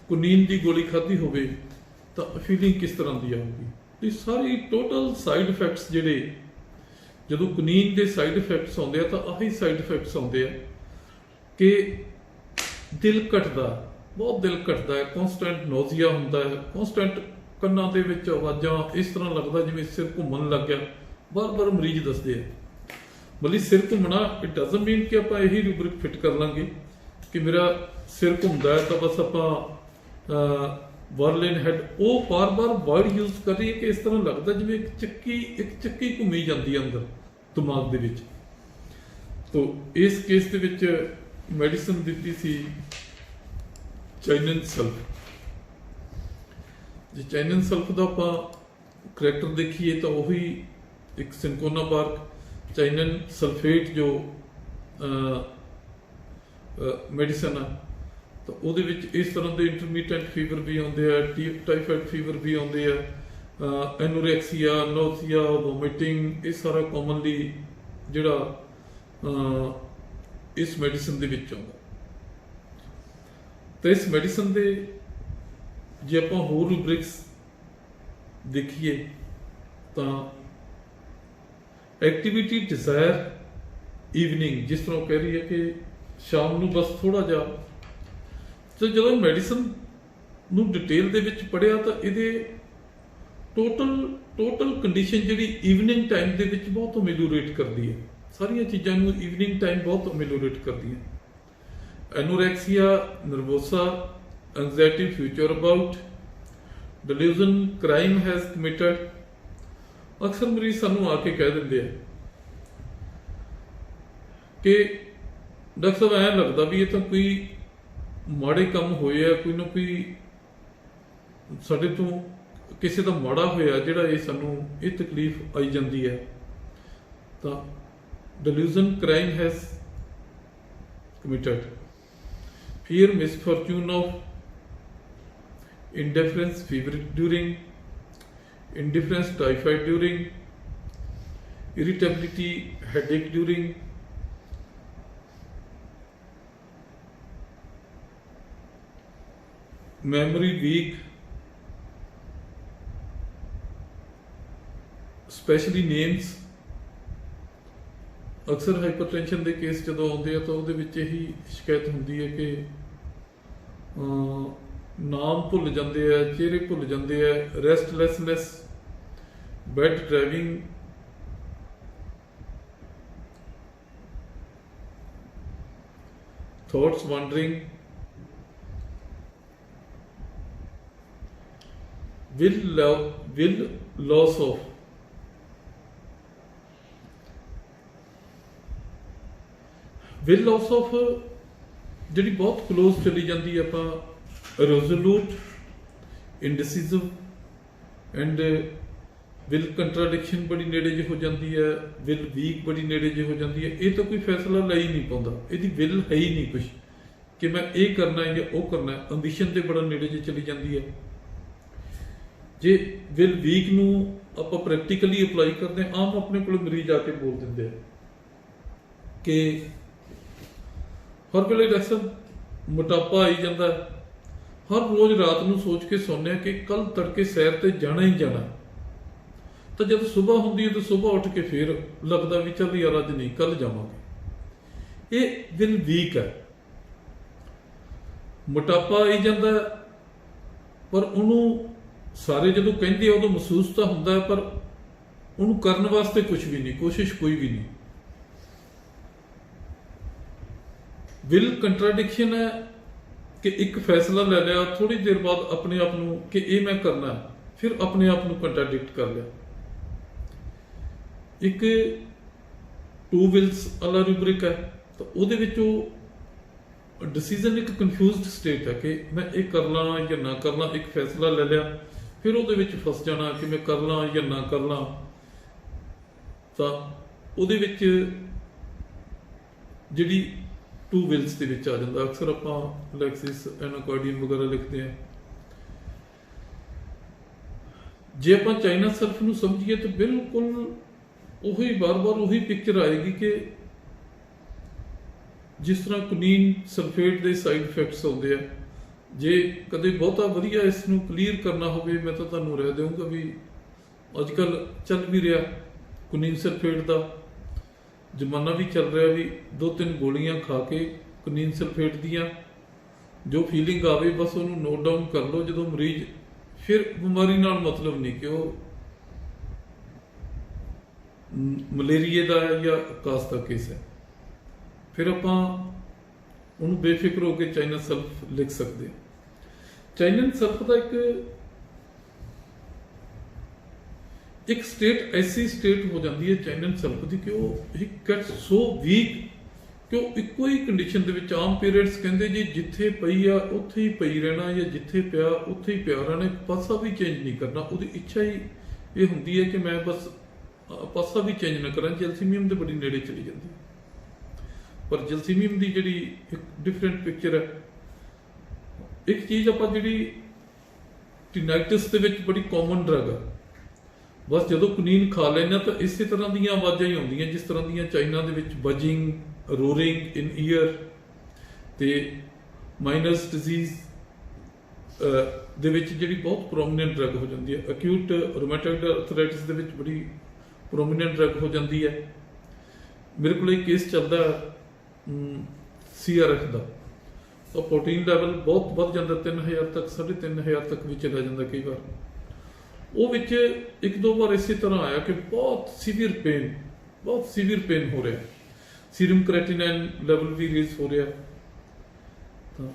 ਕੁਨੀਨ ਦੀ ਗੋਲੀ ਖਾਧੀ ਹੋਵੇ ਤਾਂ ਫੀਲਿੰਗ ਕਿਸ ਤਰ੍ਹਾਂ ਦੀ ਆਊਗੀ। ਤੇ ਸਾਰੀ ਟੋਟਲ ਸਾਈਡ ਇਫੈਕਟਸ ਜਿਹੜੇ, ਜਦੋਂ ਕੁਨੀਨ ਦੇ ਸਾਈਡ ਇਫੈਕਟਸ ਆਉਂਦੇ ਆ ਤਾਂ ਆਹੀ ਸਾਈਡ ਇਫੈਕਟਸ ਆਉਂਦੇ ਆ ਕਿ ਦਿਲ ਘਟਦਾ, ਬਹੁਤ ਦਿਲ ਘਟਦਾ ਹੈ, ਕਨਸਟੈਂਟ ਨੋਜ਼ੀਆ ਹੁੰਦਾ ਹੈ, ਕਨਸਟੈਂਟ ਕੰਨਾਂ ਦੇ ਵਿੱਚ ਆਵਾਜ਼ਾਂ, ਇਸ ਤਰ੍ਹਾਂ ਲੱਗਦਾ ਜਿਵੇਂ ਸਿਰ ਘੁੰਮਣ ਲੱਗ ਗਿਆ। ਬਾਰ-ਬਾਰ ਮਰੀਜ਼ ਦੱਸਦੇ ਆ ਬਲੀ ਸਿਰ ਘੁੰਮਣਾ, ਇਟ ਡਜ਼ਨਟ ਮੀਨ ਕਿ ਆਪਾਂ ਇਹੀ ਰੂਬਰਿਕ ਫਿੱਟ ਕਰ ਲਾਂਗੇ ਕਿ ਮੇਰਾ ਸਿਰ ਘੁੰਮਦਾ ਹੈ ਤਾਂ ਬਸ ਆਪਾਂ ਵਰਲਿਨ ਹੈਡ, ਉਹ ਬਾਰ-ਬਾਰ ਵਰਡ ਯੂਜ਼ ਕਰ ਰਹੀ ਹੈ ਕਿ ਇਸ ਤਰ੍ਹਾਂ ਲੱਗਦਾ ਜਿਵੇਂ ਇੱਕ ਚੱਕੀ ਘੁੰਮੀ ਜਾਂਦੀ ਹੈ ਅੰਦਰ ਦਿਮਾਗ ਦੇ ਵਿੱਚ। ਤੋ ਇਸ ਕੇਸ ਦੇ ਵਿੱਚ ਮੈਡੀਸਨ ਦਿੱਤੀ ਸੀ ਚਾਈਨਨ ਸਲਫ। ਜੇ ਚਾਈਨਨ ਸਲਫ ਦਾ ਆਪਾਂ ਕਰੈਕਟਰ ਦੇਖੀਏ ਤਾਂ ਉਹੀ ਇੱਕ ਸਿੰਕੋਨਾ ਬਾਰਕ, ਚਾਈਨਨ ਸਲਫੇਟ ਜੋ ਮੈਡੀਸਨ ਆ, ਤਾਂ ਉਹਦੇ ਵਿੱਚ ਇਸ ਤਰ੍ਹਾਂ ਦੇ ਇੰਟਰਮੀਡੀਏਟ ਫੀਵਰ ਵੀ ਆਉਂਦੇ ਆ, ਟਾਈਫਾਇਡ ਫੀਵਰ ਵੀ ਆਉਂਦੇ ਆ, ਐਨੋਰੈਕਸੀਆ, ਨੋਸੀਆ, ਵੋਮਿਟਿੰਗ, ਇਹ ਸਾਰਾ ਕਾਮਨਲੀ ਜਿਹੜਾ ਇਸ ਮੈਡੀਸਨ ਦੇ ਵਿੱਚ ਆਉਂਦਾ। ਤੇ ਇਸ ਮੈਡੀਸਨ ਦੇ ਜੇ ਆਪਾਂ ਹੋਰ ਰੂਬਰਿਕਸ ਦੇਖੀਏ ਤਾਂ ਐਕਟੀਵਿਟੀ ਡਿਜ਼ਾਇਰ ਈਵਨਿੰਗ, ਜਿਸ ਤਰ੍ਹਾਂ ਉਹ ਕਹਿ ਰਹੀ ਹੈ ਕਿ ਸ਼ਾਮ ਨੂੰ ਬਸ ਥੋੜਾ ਜਿਹਾ। ਤੇ ਜਦੋਂ ਮੈਡੀਸਨ ਨੂੰ ਡਿਟੇਲ ਦੇ ਵਿੱਚ ਪੜ੍ਹਿਆ ਤਾਂ ਇਹਦੇ ਟੋਟਲ ਕੰਡੀਸ਼ਨ ਜਿਹੜੀ ਈਵਨਿੰਗ ਟਾਈਮ ਦੇ ਵਿੱਚ ਬਹੁਤ ਅਮੈਲਿਓਰੇਟ ਕਰਦੀ ਹੈ। ਸਾਰੀਆਂ ਚੀਜ਼ਾਂ ਨੂੰ ਈਵਨਿੰਗ ਟਾਈਮ ਬਹੁਤ ਅਮੈਲਿਓਰੇਟ ਕਰਦੀਆਂ। Anorexia nervosa, anxiety future about, delusion, crime has committed. ਅਕਸਰ ਮਰੀਜ਼ ਸਾਨੂੰ ਆ ਕੇ ਕਹਿ ਦਿੰਦੇ ਆ ਕਿ ਡਾਕਟਰ ਸਾਹਿਬ ਐਂ ਲੱਗਦਾ ਵੀ ਇਹ ਤਾਂ ਕੋਈ ਮਾੜੇ ਕੰਮ ਹੋਏ ਆ, ਕੋਈ ਨਾ ਕੋਈ ਸਾਡੇ ਤੋਂ ਕਿਸੇ ਦਾ ਮਾੜਾ ਹੋਇਆ ਜਿਹੜਾ ਇਹ ਸਾਨੂੰ ਇਹ ਤਕਲੀਫ ਆਈ ਜਾਂਦੀ ਹੈ। ਤਾਂ delusion, crime has committed, fear, misfortune of indifference, fever during, indifference, typhoid during, irritability, headache during, memory weak, especially names। ਅਕਸਰ ਹਾਈਪਰਟੈਂਸ਼ਨ ਦੇ ਕੇਸ ਜਦੋਂ ਆਉਂਦੇ ਆ ਤਾਂ ਉਹਦੇ ਵਿੱਚ ਇਹੀ ਸ਼ਿਕਾਇਤ ਹੁੰਦੀ ਹੈ ਕਿ ਨਾਮ ਭੁੱਲ ਜਾਂਦੇ ਆ, ਚਿਹਰੇ ਭੁੱਲ ਜਾਂਦੇ ਆ, restlessness, bad driving, thoughts wandering, will loss of ਜਿਹੜੀ ਬਹੁਤ ਕਲੋਜ਼ ਚਲੀ ਜਾਂਦੀ ਹੈ। ਆਪਾਂ ਰੈਜ਼ੋਲੂਟ, ਇੰਡਿਸਿਸਿਵ ਐਂਡ ਵਿਲ ਕੰਟਰਾਡਿਕਸ਼ਨ ਬੜੀ ਨੇੜੇ ਜਿਹੀ ਹੋ ਜਾਂਦੀ ਹੈ, ਵਿਲ ਵੀਕ ਬੜੀ ਨੇੜੇ ਜਿਹੀ ਹੋ ਜਾਂਦੀ ਹੈ। ਇਹ ਤਾਂ ਕੋਈ ਫੈਸਲਾ ਲੈ ਹੀ ਨਹੀਂ ਪਾਉਂਦਾ, ਇਹਦੀ ਵਿਲ ਹੈ ਹੀ ਨਹੀਂ ਕੁਛ ਕਿ ਮੈਂ ਇਹ ਕਰਨਾ ਜਾਂ ਉਹ ਕਰਨਾ। ਅੰਬੀਸ਼ਨ ਤੇ ਬੜਾ ਨੇੜੇ ਜਿਹੀ ਚਲੀ ਜਾਂਦੀ ਹੈ। ਜੇ ਵਿਲ ਵੀਕ ਨੂੰ ਆਪਾਂ ਪ੍ਰੈਕਟੀਕਲੀ ਅਪਲਾਈ ਕਰਦੇ ਹਾਂ, ਆਮ ਆਪਣੇ ਕੋਲ ਮਰੀਜ਼ ਆ ਕੇ ਬੋਲ ਦਿੰਦੇ ਆ ਕਿ ਹਰ ਵੇਲੇ ਡਾਕਟਰ ਮੋਟਾਪਾ ਆਈ ਜਾਂਦਾ, ਹਰ ਰੋਜ਼ ਰਾਤ ਨੂੰ ਸੋਚ ਕੇ ਸੌਂਦੇ ਆ ਕਿ ਕੱਲ ਤੜਕੇ ਸੈਰ ਤੇ ਜਾਣਾ ਹੀ ਜਾਣਾ। ਤਾਂ ਜਦ ਸਵੇਰ ਹੁੰਦੀ ਹੈ ਤਾਂ ਸਵੇਰ ਉੱਠ ਕੇ ਫਿਰ ਲੱਗਦਾ ਵੀ ਚੱਲ ਯਾਰ ਅੱਜ ਨਹੀਂ, ਕੱਲ ਜਾਵਾਂਗੇ। ਇਹ ਦਿਲ ਵੀਕ ਹੈ। ਮੋਟਾਪਾ ਆਈ ਜਾਂਦਾ ਪਰ ਉਹਨੂੰ ਸਾਰੇ ਜਦੋਂ ਕਹਿੰਦੇ ਆ ਉਦੋਂ ਮਹਿਸੂਸ ਤਾਂ ਹੁੰਦਾ, ਪਰ ਉਹਨੂੰ ਕਰਨ ਵਾਸਤੇ ਕੁਝ ਵੀ ਨਹੀਂ, ਕੋਸ਼ਿਸ਼ ਕੋਈ ਵੀ ਨਹੀਂ। ਵਿਲ ਕੰਟਰਾਡਿਕਸ਼ਨ ਹੈ ਕਿ ਇੱਕ ਫੈਸਲਾ ਲੈ ਲਿਆ, ਥੋੜੀ ਦੇਰ ਬਾਅਦ ਆਪਣੇ ਆਪ ਨੂੰ ਕਿ ਇਹ ਮੈਂ ਕਰਨਾ, ਫਿਰ ਆਪਣੇ ਆਪ ਨੂੰ ਕੰਟਰਾਡਿਕਟ ਕਰ ਲਿਆ। ਇੱਕ ਟੂ ਵਿਲਸ ਵਾਲਾ ਰੂਬਰਿਕ ਹੈ, ਤਾਂ ਉਹਦੇ ਵਿੱਚ ਉਹ ਡਿਸੀਜ਼ਨ ਇੱਕ ਕਨਫਿਊਜ਼ਡ ਸਟੇਟ ਹੈ ਕਿ ਮੈਂ ਇਹ ਕਰ ਲਾਂ ਜਾਂ ਨਾ ਕਰ ਲਾਂ। ਇੱਕ ਫੈਸਲਾ ਲੈ ਲਿਆ, ਫਿਰ ਉਹਦੇ ਵਿੱਚ ਫਸ ਜਾਣਾ ਕਿ ਮੈਂ ਕਰ ਲਾਂ ਜਾਂ ਨਾ ਕਰ ਲਾਂ। ਤਾਂ ਉਹਦੇ ਵਿੱਚ ਜਿਹੜੀ ਟੂ ਵਿਲਸ ਦੇ ਵਿੱਚ ਆ ਜਾਂਦਾ। ਅਕਸਰ ਆਪਾਂ ਲੈਕਸਿਸ ਐਨਾਕਾਰਡੀਅਮ ਵਗੈਰਾ ਲਿਖਦੇ ਹਾਂ। ਜੇ ਆਪਾਂ ਚਾਈਨਾ ਸੈਲਫ ਨੂੰ ਸਮਝੀਏ ਤਾਂ ਬਿਲਕੁਲ ਉਹੀ ਬਾਰ-ਬਾਰ ਉਹੀ ਪਿਕਚਰ ਆਏਗੀ ਕਿ ਜਿਸ ਤਰ੍ਹਾਂ ਕੁਨੀਨ ਸਲਫੇਟ ਦੇ ਸਾਈਡ ਇਫੈਕਟਸ ਹੁੰਦੇ ਆ। ਜੇ ਕਦੇ ਬਹੁਤਾ ਵਧੀਆ ਇਸ ਨੂੰ ਕਲੀਅਰ ਕਰਨਾ ਹੋਵੇ, ਮੈਂ ਤਾਂ ਤੁਹਾਨੂੰ ਰਹਿ ਦੇਵਾਂਗਾ ਵੀ ਅੱਜ ਕੱਲ੍ਹ ਚੱਲ ਵੀ ਰਿਹਾ ਕੁਨੀਨ ਸਲਫੇਟ ਦਾ ਜ਼ਮਾਨਾ ਵੀ ਚੱਲ ਰਿਹਾ ਵੀ 2-3 ਗੋਲੀਆਂ ਖਾ ਕੇ ਕੁਨੀਨ ਸਲਫੇਟ ਦੀਆਂ ਜੋ ਫੀਲਿੰਗ ਆਵੇ ਬਸ ਉਹਨੂੰ ਨੋਟ ਡਾਊਨ ਕਰ ਲਓ। ਜਦੋਂ ਮਰੀਜ਼ ਫਿਰ ਬਿਮਾਰੀ ਨਾਲ ਮਤਲਬ ਨਹੀਂ ਕਿ ਉਹ ਮਲੇਰੀਏ ਦਾ ਜਾਂ ਕਾਸ ਦਾ ਕੇਸ ਹੈ, ਫਿਰ ਆਪਾਂ ਉਹਨੂੰ ਬੇਫਿਕਰ ਹੋ ਕੇ ਚਾਈਨਾ ਸੈਲਫ ਲਿਖ ਸਕਦੇ ਹਾਂ। ਚਾਈਨਾ ਸੈਲਫ ਦਾ ਇੱਕ ਸਟੇਟ ਐਸੀ ਸਟੇਟ ਹੋ ਜਾਂਦੀ ਹੈ ਚਾਈਨਾ ਸੈਲਫ ਦੀ ਕਿ ਉਹ ਹੀ ਗੈਟਸ ਸੋ ਵੀਕ ਕਿ ਉਹ ਇੱਕੋ ਹੀ ਕੰਡੀਸ਼ਨ ਦੇ ਵਿੱਚ ਆਮ ਪੇਰੈਂਟਸ ਕਹਿੰਦੇ ਜੀ ਜਿੱਥੇ ਪਈ ਆ ਉੱਥੇ ਹੀ ਪਈ ਰਹਿਣਾ ਜਾਂ ਜਿੱਥੇ ਪਿਆ ਉੱਥੇ ਹੀ ਪਿਆ ਰਹਿਣਾ, ਪਾਸਾ ਵੀ ਚੇਂਜ ਨਹੀਂ ਕਰਨਾ। ਉਹਦੀ ਇੱਛਾ ਹੀ ਇਹ ਹੁੰਦੀ ਹੈ ਕਿ ਮੈਂ ਬਸ ਪਾਸਾ ਵੀ ਚੇਂਜ ਨਾ ਕਰਾਂ। ਜੈਲਸੀਮੀਅਮ ਦੇ ਬੜੀ ਨੇੜੇ ਚਲੀ ਜਾਂਦੀ ਹੈ। ਪਰ ਜੈਲਸੀਮੀਅਮ ਦੀ ਜਿਹੜੀ ਇੱਕ ਡਿਫਰੈਂਟ ਪਿਕਚਰ ਹੈ। ਇੱਕ ਚੀਜ਼ ਆਪਾਂ ਜਿਹੜੀ ਟਿਨਾਈਟਿਸ ਦੇ ਵਿੱਚ ਬੜੀ ਕਾਮਨ ਡਰਗ ਹੈ, ਬਸ ਜਦੋਂ ਕੁਨੀਨ ਖਾ ਲੈਂਦੇ ਤਾਂ ਇਸੇ ਤਰ੍ਹਾਂ ਦੀਆਂ ਆਵਾਜ਼ਾਂ ਹੀ ਆਉਂਦੀਆਂ ਜਿਸ ਤਰ੍ਹਾਂ ਦੀਆਂ ਚਾਈਨਾ ਦੇ ਵਿੱਚ ਬਜਿੰਗ ਰੋਰਿੰਗ ਇਨ ਈਅਰ ਤੇ ਮਾਈਨਸ ਡਿਜ਼ੀਜ਼ ਦੇ ਵਿੱਚ ਜਿਹੜੀ ਬਹੁਤ ਪ੍ਰੋਮੀਨੈਂਟ ਡਰਗ ਹੋ ਜਾਂਦੀ ਹੈ। ਅਕਿਊਟ ਰੂਮੈਟੋਇਡ ਆਰਥਰਾਈਟਿਸ ਦੇ ਵਿੱਚ ਬੜੀ ਪ੍ਰੋਮੀਨੈਂਟ ਡਰਗ ਹੋ ਜਾਂਦੀ ਹੈ। ਮੇਰੇ ਕੋਲ ਇੱਕ ਕੇਸ ਚੱਲਦਾ CRF ਦਾ, ਤਾਂ ਪ੍ਰੋਟੀਨ ਲੈਵਲ ਬਹੁਤ ਵੱਧ ਜਾਂਦਾ 3000 ਤੱਕ 3500 ਤੱਕ ਵੀ ਚਲਾ ਜਾਂਦਾ ਕਈ ਵਾਰ। ਉਹ ਵਿੱਚ ਇੱਕ ਦੋ ਵਾਰ ਇਸੇ ਤਰ੍ਹਾਂ ਆਇਆ ਕਿ ਬਹੁਤ ਸੀਵੀਅਰ ਪੇਨ ਹੋ ਰਿਹਾ, ਸੀਰਮ ਕ੍ਰੈਟਿਨਾਈਨ ਲੈਵਲ ਵੀ ਰੇਜ਼ ਹੋ ਰਿਹਾ। ਤਾਂ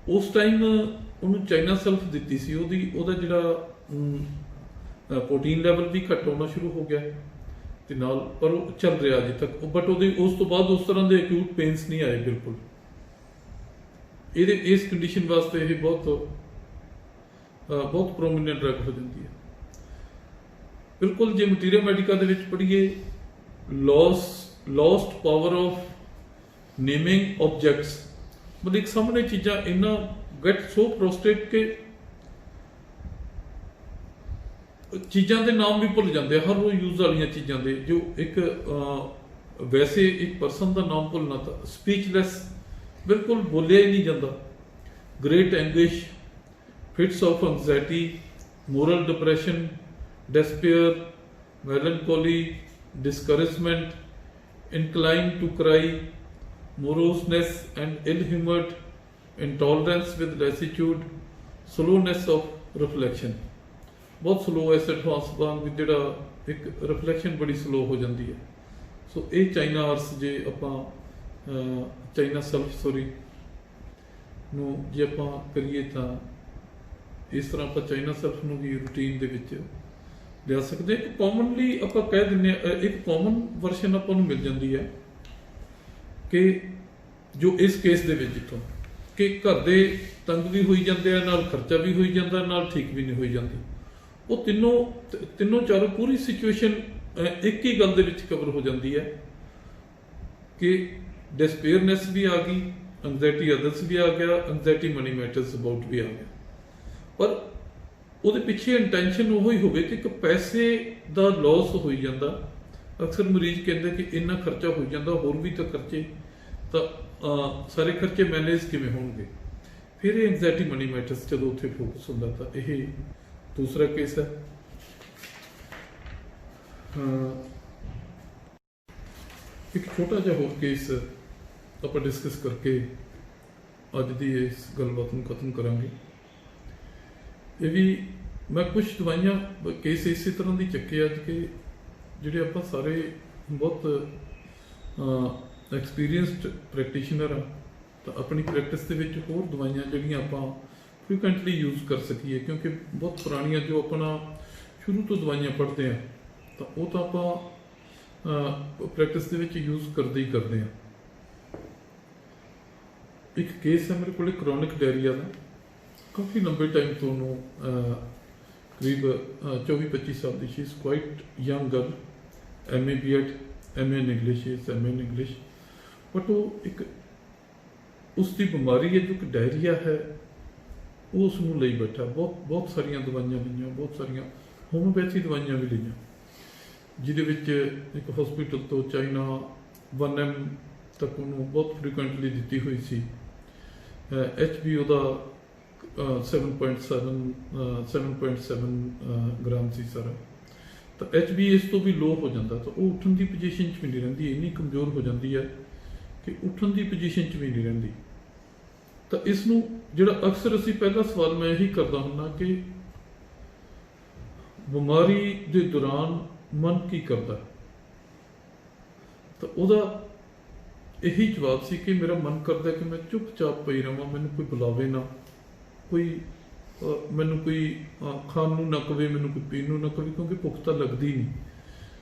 ਉਸ ਟਾਈਮ ਉਹਨੂੰ ਚਾਈਨਾ ਸੈਲਫ ਦਿੱਤੀ ਸੀ, ਉਹਦਾ ਜਿਹੜਾ ਪ੍ਰੋਟੀਨ ਲੈਵਲ ਵੀ ਘੱਟ ਹੋਣਾ ਸ਼ੁਰੂ ਹੋ ਗਿਆ ਤੇ ਨਾਲ, ਪਰ ਉਹ ਚੱਲ ਰਿਹਾ ਅਜੇ ਤੱਕ। ਬਟ ਉਸ ਤੋਂ ਬਾਅਦ ਉਸ ਤਰ੍ਹਾਂ ਦੇ ਅਕਿਊਟ ਪੇਨਸ ਨਹੀਂ ਆਏ ਬਿਲਕੁਲ। ਇਸ ਕੰਡੀਸ਼ਨ ਵਾਸਤੇ ਇਹ ਬਹੁਤ ਪ੍ਰੋਮੀਨੈਂਟ ਡਰਗ ਹੋ ਜਾਂਦੀ ਹੈ। ਬਿਲਕੁਲ ਜੇ ਮਟੀਰੀਅਲ ਮੈਡੀਕਾ ਦੇ ਵਿੱਚ ਪੜ੍ਹੀਏ, lost power of naming objects, ਮਤਲਬ ਇੱਕ ਸਾਹਮਣੇ ਚੀਜ਼ਾਂ ਇੰਨਾ ਗੈਟ ਸੋ ਪ੍ਰੋਸਟੇਟ ਕਿ ਚੀਜ਼ਾਂ ਦੇ ਨਾਮ ਵੀ ਭੁੱਲ ਜਾਂਦੇ ਆ, ਹਰ ਰੋਜ਼ ਯੂਜ਼ ਵਾਲੀਆਂ ਚੀਜ਼ਾਂ ਦੇ। ਜੋ ਇੱਕ ਵੈਸੇ ਇੱਕ ਪਰਸਨ ਦਾ ਨਾਮ ਭੁੱਲਣਾ ਤਾਂ ਸਪੀਚਲੈਸ, ਬਿਲਕੁਲ ਬੋਲਿਆ ਹੀ ਨਹੀਂ ਜਾਂਦਾ। Great anguish, fits of anxiety, moral depression, despair, melancholy, discouragement, inclined to cry, moroseness and ill-humored, intolerance with lassitude, slowness of reflection। ਬਹੁਤ ਸਲੋ ਐ ਐਡਵਾਂਸ ਵਾਂਗ ਵੀ ਜਿਹੜਾ ਇੱਕ ਰਿਫਲੈਕਸ਼ਨ ਬੜੀ ਸਲੋ ਹੋ ਜਾਂਦੀ ਹੈ। ਸੋ ਇਹ ਚਾਈਨਾ ਹਾਰਸ ਜੇ ਆਪਾਂ ਚਾਈਨਾ ਸੈਲਫ ਨੂੰ ਜੇ ਆਪਾਂ ਕਰੀਏ ਤਾਂ ਇਸ ਤਰ੍ਹਾਂ ਆਪਾਂ ਚਾਈਨਾ ਸੈਲਫ ਨੂੰ ਵੀ ਰੂਟੀਨ ਦੇ ਵਿੱਚ ਲਿਆ ਸਕਦੇ। ਇੱਕ ਕਾਮਨਲੀ ਆਪਾਂ ਕਹਿ ਦਿੰਦੇ ਹਾਂ, ਇੱਕ ਕਾਮਨ ਵਰਸ਼ਨ ਆਪਾਂ ਨੂੰ ਮਿਲ ਜਾਂਦੀ ਹੈ ਕਿ ਜੋ ਇਸ ਕੇਸ ਦੇ ਵਿੱਚ ਜਿੱਥੋਂ ਕਿ ਘਰ ਦੇ ਤੰਗ ਵੀ ਹੋਈ ਜਾਂਦੇ ਆ, ਨਾਲ ਖਰਚਾ ਵੀ ਹੋਈ ਜਾਂਦਾ, ਨਾਲ ਠੀਕ ਵੀ ਨਹੀਂ ਹੋਈ ਜਾਂਦੀ। ਉਹ ਤਿੰਨੋਂ ਚਾਰੋਂ ਪੂਰੀ ਸਿਚੁਏਸ਼ਨ ਇੱਕ ਹੀ ਗੱਲ ਦੇ ਵਿੱਚ ਕਵਰ ਹੋ ਜਾਂਦੀ ਹੈ ਕਿ ਡਿਸਪੇਅਰਨੈਸ ਵੀ ਆ ਗਈ, ਐਂਗਜ਼ਾਇਟੀ ਅਦਰਸ ਵੀ ਆ ਗਿਆ, ਐਂਗਜ਼ਾਇਟੀ ਮਨੀ ਮੈਟਰਸ ਅਬਾਊਟ ਵੀ ਆ ਗਿਆ। ਪਰ ਉਹਦੇ ਪਿੱਛੇ ਇੰਟੈਂਸ਼ਨ ਉਹ ਹੀ ਹੋਵੇ ਕਿ ਇੱਕ ਪੈਸੇ ਦਾ ਲਾਸ ਹੋਈ ਜਾਂਦਾ। ਅਕਸਰ ਮਰੀਜ਼ ਕਹਿੰਦੇ ਕਿ ਇੰਨਾ ਖਰਚਾ ਹੋ ਜਾਂਦਾ, ਹੋਰ ਵੀ ਤਾਂ ਖਰਚੇ, ਤਾਂ ਸਾਰੇ ਖਰਚੇ ਮੈਨੇਜ ਕਿਵੇਂ ਹੋਣਗੇ। ਫਿਰ ਇਹ ਐਂਗਜ਼ਾਇਟੀ ਮਨੀ ਮੈਟਰਸ ਜਦੋਂ ਉੱਥੇ ਫੋਕਸ ਹੁੰਦਾ ਤਾਂ ਇਹ ਦੂਸਰਾ ਕੇਸ ਹੈ। ਇੱਕ ਛੋਟਾ ਜਿਹਾ ਹੋਰ ਕੇਸ ਆਪਾਂ ਡਿਸਕਸ ਕਰਕੇ ਅੱਜ ਦੀ ਇਸ ਗੱਲਬਾਤ ਨੂੰ ਖਤਮ ਕਰਾਂਗੇ। ਇਹ ਵੀ ਮੈਂ ਕੁਝ ਦਵਾਈਆਂ ਕੇਸ ਇਸੇ ਤਰ੍ਹਾਂ ਦੀ ਚੱਕੇ ਅੱਜ ਕਿ ਜਿਹੜੇ ਆਪਾਂ ਸਾਰੇ ਬਹੁਤ ਐਕਸਪੀਰੀਅੰਸਡ ਪ੍ਰੈਕਟੀਸ਼ਨਰ ਆ, ਤਾਂ ਆਪਣੀ ਪ੍ਰੈਕਟਿਸ ਦੇ ਵਿੱਚ ਹੋਰ ਦਵਾਈਆਂ ਜਿਹੜੀਆਂ ਆਪਾਂ ਫ੍ਰੀਕੁਐਂਟਲੀ ਯੂਜ਼ ਕਰ ਸਕੀਏ, ਕਿਉਂਕਿ ਬਹੁਤ ਪੁਰਾਣੀਆਂ ਜੋ ਆਪਣਾ ਸ਼ੁਰੂ ਤੋਂ ਦਵਾਈਆਂ ਪੜ੍ਹਦੇ ਆ ਤਾਂ ਉਹ ਤਾਂ ਆਪਾਂ ਪ੍ਰੈਕਟਿਸ ਦੇ ਵਿੱਚ ਯੂਜ਼ ਕਰਦੇ ਹੀ ਕਰਦੇ ਆ। ਇੱਕ ਕੇਸ ਹੈ ਮੇਰੇ ਕੋਲ ਕ੍ਰੋਨਿਕ ਡਾਇਰੀਆ ਦਾ, ਕਾਫੀ ਲੰਬੇ ਟਾਈਮ ਤੋਂ ਉਹਨੂੰ ਕਰੀਬ 24-25 ਸਾਲ ਦੀ, she is quite young girl, MA B.Ed, MA in English, MA in English, but ਉਹ ਇੱਕ ਉਸ ਦੀ ਬਿਮਾਰੀ ਹੈ ਜੋ ਕਿ ਡਾਇਰੀਆ ਹੈ, ਉਹ ਉਸ ਨੂੰ ਲਈ ਬੈਠਾ। ਬਹੁਤ ਸਾਰੀਆਂ ਦਵਾਈਆਂ ਲਈਆਂ, ਬਹੁਤ ਸਾਰੀਆਂ ਹੋਮੋਪੈਥੀ ਦਵਾਈਆਂ ਵੀ ਲਈਆਂ, ਜਿਹਦੇ ਵਿੱਚ ਇੱਕ ਹਸਪੀਟਲ ਤੋਂ ਚਾਈਨਾ 1M ਤੱਕ ਉਹਨੂੰ ਬਹੁਤ ਫ੍ਰੀਕੁਐਂਟਲੀ ਦਿੱਤੀ ਹੋਈ ਸੀ। HB ਉਹਦਾ 7.7 ਗ੍ਰਾਮ ਸੀ ਸਾਰਾ, ਤਾਂ HB ਇਸ ਤੋਂ ਵੀ ਲੋ ਹੋ ਜਾਂਦਾ ਤਾਂ ਉਹ ਉੱਠਣ ਦੀ ਪੋਜੀਸ਼ਨ 'ਚ ਵੀ ਨਹੀਂ ਰਹਿੰਦੀ, ਇੰਨੀ ਕਮਜ਼ੋਰ ਹੋ ਜਾਂਦੀ ਹੈ ਕਿ ਉੱਠਣ ਦੀ ਪੋਜੀਸ਼ਨ 'ਚ ਵੀ ਨਹੀਂ ਰਹਿੰਦੀ। ਤਾਂ ਇਸ ਨੂੰ ਜਿਹੜਾ ਅਕਸਰ ਅਸੀਂ ਪਹਿਲਾ ਸਵਾਲ ਮੈਂ ਇਹੀ ਕਰਦਾ ਹੁੰਦਾ ਕਿ ਬਿਮਾਰੀ ਦੇ ਦੌਰਾਨ ਮਨ ਕੀ ਕਰਦਾ, ਤਾਂ ਉਹਦਾ ਇਹੀ ਜਵਾਬ ਸੀ ਕਿ ਮੇਰਾ ਮਨ ਕਰਦਾ ਕਿ ਮੈਂ ਚੁੱਪਚਾਪ ਪਈ ਰਹਾਂ, ਮੈਨੂੰ ਕੋਈ ਬੁਲਾਵੇ ਨਾ, ਮੈਨੂੰ ਕੋਈ ਖਾਣ ਨੂੰ ਨਾ ਕਵੇ, ਮੈਨੂੰ ਕੋਈ ਪੀਣ ਨੂੰ ਨਾ ਕਵੇ, ਕਿਉਂਕਿ ਭੁੱਖ ਤਾਂ ਲੱਗਦੀ ਨਹੀਂ।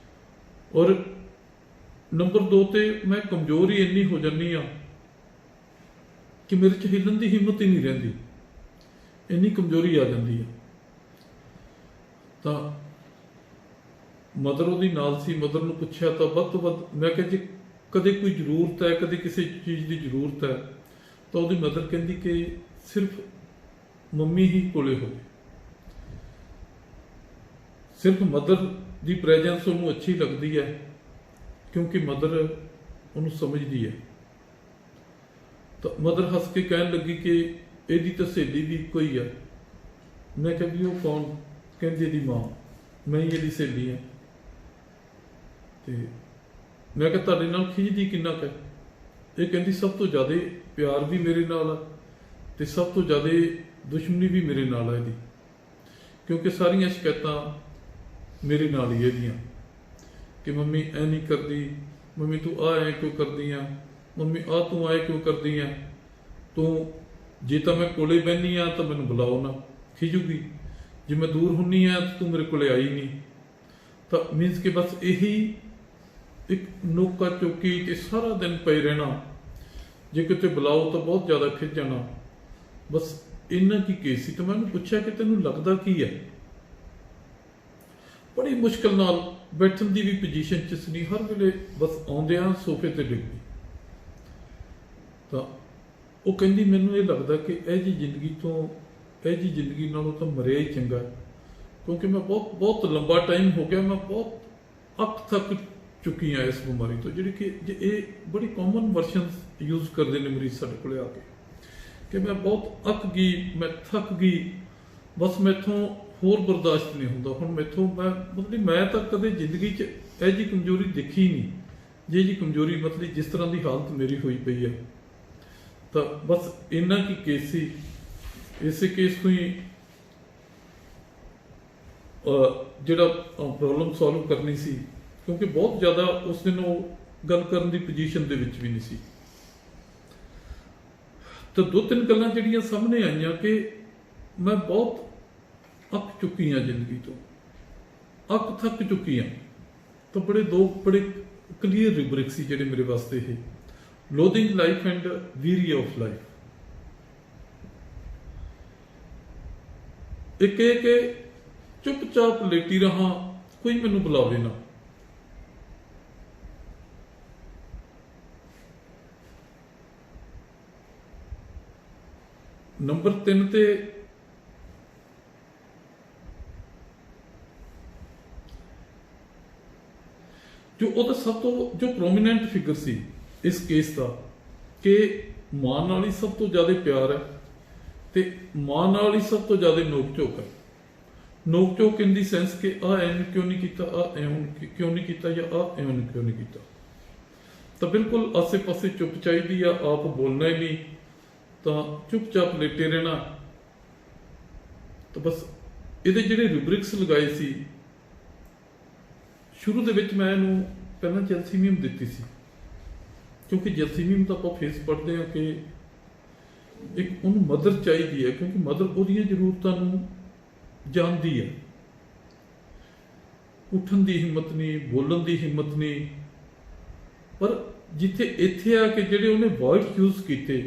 ਔਰ ਨੰਬਰ 2 ਤੇ ਮੈਂ ਕਮਜ਼ੋਰ ਹੀ ਇੰਨੀ ਹੋ ਜਾਂਦੀ ਆ ਕਿ ਮੇਰੇ 'ਚ ਹਿੱਲਣ ਦੀ ਹਿੰਮਤ ਹੀ ਨਹੀਂ ਰਹਿੰਦੀ, ਇੰਨੀ ਕਮਜ਼ੋਰੀ ਆ ਜਾਂਦੀ ਹੈ। ਤਾਂ ਮਦਰ ਉਹਦੀ ਨਾਲ ਸੀ, ਮਦਰ ਨੂੰ ਪੁੱਛਿਆ ਤਾਂ ਵੱਧ ਤੋਂ ਵੱਧ ਮੈਂ ਕਿਹਾ ਜੇ ਕਦੇ ਕੋਈ ਜ਼ਰੂਰਤ ਹੈ, ਕਦੇ ਕਿਸੇ ਚੀਜ਼ ਦੀ ਜ਼ਰੂਰਤ ਹੈ, ਤਾਂ ਉਹਦੀ ਮਦਰ ਕਹਿੰਦੀ ਕਿ ਸਿਰਫ ਮੰਮੀ ਹੀ ਕੋਲੇ ਹੋਵੇ। ਸਿਰਫ ਮਦਰ ਦੀ ਪ੍ਰੈਜ਼ੈਂਸ ਉਹਨੂੰ ਅੱਛੀ ਲੱਗਦੀ ਹੈ ਕਿਉਂਕਿ ਮਦਰ ਉਹਨੂੰ ਸਮਝਦੀ ਹੈ। ਤਾਂ ਮਦਰ ਹੱਸ ਕੇ ਕਹਿਣ ਲੱਗੀ ਕਿ ਇਹਦੀ ਤਾਂ ਸਹੇਲੀ ਵੀ ਇੱਕੋ ਹੀ ਆ। ਮੈਂ ਕਿਹਾ ਵੀ ਉਹ ਕੌਣ? ਕਹਿੰਦੀ ਇਹਦੀ ਮਾਂ। ਮੈਂ ਹੀ ਇਹਦੀ ਸਹੇਲੀ ਹਾਂ। ਤੇ ਮੈਂ ਕਿਹਾ ਤੁਹਾਡੇ ਨਾਲ ਖਿੱਚਦੀ ਕਿੰਨਾ ਕੁ? ਇਹ ਕਹਿੰਦੀ ਸਭ ਤੋਂ ਜ਼ਿਆਦਾ ਪਿਆਰ ਵੀ ਮੇਰੇ ਨਾਲ ਆ ਤੇ ਸਭ ਤੋਂ ਜ਼ਿਆਦਾ ਦੁਸ਼ਮਣੀ ਵੀ ਮੇਰੇ ਨਾਲ ਆ ਇਹਦੀ, ਕਿਉਂਕਿ ਸਾਰੀਆਂ ਸ਼ਿਕਾਇਤਾਂ ਮੇਰੇ ਨਾਲ ਹੀ ਇਹਦੀਆਂ ਕਿ ਮੰਮੀ ਐ ਨਹੀਂ ਕਰਦੀ, ਮੰਮੀ ਤੂੰ ਆ ਐ ਕਿਉਂ ਕਰਦੀ ਆ, ਮੰਮੀ ਆ ਤੂੰ ਆਏ ਕਿਉਂ ਕਰਦੀ ਆ, ਤੂੰ ਜੇ ਤਾਂ ਮੈਂ ਕੋਲੇ ਬਹਿਨੀ ਆ ਤਾਂ ਮੈਨੂੰ ਬੁਲਾਓ ਨਾ, ਖਿਜੂਗੀ, ਜੇ ਮੈਂ ਦੂਰ ਹੁੰਨੀ ਆ ਤਾਂ ਤੂੰ ਮੇਰੇ ਕੋਲੇ ਆਈ ਨਹੀਂ। ਤਾਂ ਮੀਨਸ ਕਿ ਬਸ ਇਹੀ ਇੱਕ ਨੋਕਾ ਚੋਕੀ ਤੇ ਸਾਰਾ ਦਿਨ ਪਏ ਰਹਿਣਾ, ਜੇ ਕਿਤੇ ਬੁਲਾਓ ਤਾਂ ਬਹੁਤ ਜ਼ਿਆਦਾ ਖਿੱਚ ਜਾਣਾ, ਬਸ ਇੰਨਾ ਕੀ ਕੇਸ ਸੀ। ਤਾਂ ਮੈਂ ਉਹਨੂੰ ਪੁੱਛਿਆ ਕਿ ਤੈਨੂੰ ਲੱਗਦਾ ਕੀ ਹੈ? ਬੜੀ ਮੁਸ਼ਕਿਲ ਨਾਲ ਬੈਠਣ ਦੀ ਵੀ ਪੋਜੀਸ਼ਨ 'ਚ ਸੀ, ਹਰ ਵੇਲੇ ਬਸ ਆਉਂਦਿਆਂ ਸੋਫੇ ਤੇ ਡਿੱਗ ਗਈ। ਤਾਂ ਉਹ ਕਹਿੰਦੀ ਮੈਨੂੰ ਇਹ ਲੱਗਦਾ ਕਿ ਇਹ ਜੀ ਜ਼ਿੰਦਗੀ ਨਾਲੋਂ ਤਾਂ ਮਰਿਆ ਹੀ ਚੰਗਾ, ਕਿਉਂਕਿ ਮੈਂ ਬਹੁਤ ਲੰਬਾ ਟਾਈਮ ਹੋ ਗਿਆ, ਮੈਂ ਬਹੁਤ ਅੱਕ ਥੱਕ ਚੁੱਕੀ ਹਾਂ ਇਸ ਬਿਮਾਰੀ ਤੋਂ, ਜਿਹੜੀ ਕਿ ਇਹ ਬੜੀ ਕਾਮਨ ਵਰਸ਼ਨ ਯੂਜ਼ ਕਰਦੇ ਨੇ ਮਰੀਜ਼ ਸਾਡੇ ਕੋਲ ਆ ਕੇ, ਕਿ ਮੈਂ ਬਹੁਤ ਅੱਕ ਗਈ, ਮੈਂ ਥੱਕ ਗਈ, ਬਸ ਮੈਥੋਂ ਹੋਰ ਬਰਦਾਸ਼ਤ ਨਹੀਂ ਹੁੰਦਾ। ਹੁਣ ਮੈਥੋਂ ਮੈਂ ਤਾਂ ਕਦੇ ਜ਼ਿੰਦਗੀ 'ਚ ਇਹ ਜਿਹੀ ਕਮਜ਼ੋਰੀ ਦੇਖੀ ਨਹੀਂ, ਜੀ ਕਮਜ਼ੋਰੀ ਮਤਲਬ ਜਿਸ ਤਰ੍ਹਾਂ ਦੀ ਹਾਲਤ ਮੇਰੀ ਹੋਈ ਪਈ ਹੈ। ਤਾਂ ਬਸ ਇੰਨਾ ਕੀ ਕੇਸ ਸੀ। ਇਸੇ ਕੇਸ ਤੋਂ ਹੀ ਜਿਹੜਾ ਪ੍ਰੋਬਲਮ ਸੋਲਵ ਕਰਨੀ ਸੀ, ਕਿਉਂਕਿ ਬਹੁਤ ਜ਼ਿਆਦਾ ਉਸ ਦਿਨ ਉਹ ਗੱਲ ਕਰਨ ਦੀ ਪੋਜੀਸ਼ਨ ਦੇ ਵਿੱਚ ਵੀ ਨਹੀਂ ਸੀ। ਤਾਂ 2-3 ਗੱਲਾਂ ਜਿਹੜੀਆਂ ਸਾਹਮਣੇ ਆਈਆਂ ਕਿ ਮੈਂ ਬਹੁਤ ਅੱਕ ਚੁੱਕੀ ਹਾਂ ਜ਼ਿੰਦਗੀ ਤੋਂ, ਅੱਕ ਥੱਕ ਚੁੱਕੀ ਹਾਂ। ਤਾਂ ਬੜੇ ਕਲੀਅਰ ਰਿਬਰਿਕ ਸੀ ਜਿਹੜੇ ਮੇਰੇ ਵਾਸਤੇ ਇਹ ਲੋਥਿੰਗ life and weary of life. ਇੱਕ ਇਹ ਕਿ ਚੁੱਪਚਾਪ ਲੇਟੀ ਰਹਾਂ, ਕੋਈ ਮੈਨੂੰ ਬੁਲਾਵੇ ਨਾ। ਨੰਬਰ 3 ਤੇ ਜੋ ਉਹਦਾ ਸਭ ਤੋਂ ਜੋ ਪ੍ਰੋਮੀਨੈਂਟ ਫਿਗਰ ਸੀ ਇਸ ਕੇਸ ਦਾ, ਕਿ ਮਾਂ ਨਾਲ ਹੀ ਸਭ ਤੋਂ ਜ਼ਿਆਦਾ ਪਿਆਰ ਹੈ ਤੇ ਮਾਂ ਨਾਲ ਹੀ ਸਭ ਤੋਂ ਜ਼ਿਆਦਾ ਨੋਕ ਝੋਕ ਹੈ। ਨੋਕ ਝੋਕ ਇਨ ਦੀ ਸੈਂਸ ਕਿ ਆਹ ਐਵੇਂ ਕਿਉਂ ਨਹੀਂ ਕੀਤਾ, ਆਹ ਐਵੇਂ ਕਿਉਂ ਨਹੀਂ ਕੀਤਾ, ਜਾਂ ਆਹ ਐਵੇਂ ਕਿਉਂ ਨਹੀਂ ਕੀਤਾ। ਤਾਂ ਬਿਲਕੁਲ ਆਸੇ ਪਾਸੇ ਚੁੱਪ ਚਾਹੀਦੀ ਆ, ਆਪ ਬੋਲਣਾ ਹੀ ਨਹੀਂ, ਤਾਂ ਚੁੱਪਚਾਪ ਲੇਟੇ ਰਹਿਣਾ। ਤਾਂ ਬਸ ਇਹਦੇ ਜਿਹੜੇ ਰੂਬਰਿਕਸ ਲਗਾਏ ਸੀ, ਸ਼ੁਰੂ ਦੇ ਵਿੱਚ ਮੈਂ ਇਹਨੂੰ ਪਹਿਲਾਂ ਜੈਲਸੀਮੀਅਮ ਦਿੱਤੀ ਸੀ, ਕਿਉਂਕਿ ਜੈਲਸੀਮੀਅਮ ਤਾਂ ਆਪਾਂ ਫੇਸ ਪੜ੍ਹਦੇ ਹਾਂ ਕਿ ਇੱਕ ਉਹਨੂੰ ਮਦਰ ਚਾਹੀਦੀ ਹੈ, ਕਿਉਂਕਿ ਮਦਰ ਉਹਦੀਆਂ ਜ਼ਰੂਰਤਾਂ ਨੂੰ ਜਾਣਦੀ ਹੈ। ਉੱਠਣ ਦੀ ਹਿੰਮਤ ਨਹੀਂ, ਬੋਲਣ ਦੀ ਹਿੰਮਤ ਨਹੀਂ। ਪਰ ਜਿੱਥੇ ਇੱਥੇ ਆ ਕਿ ਜਿਹੜੇ ਉਹਨੇ ਵਰਡ ਯੂਜ਼ ਕੀਤੇ,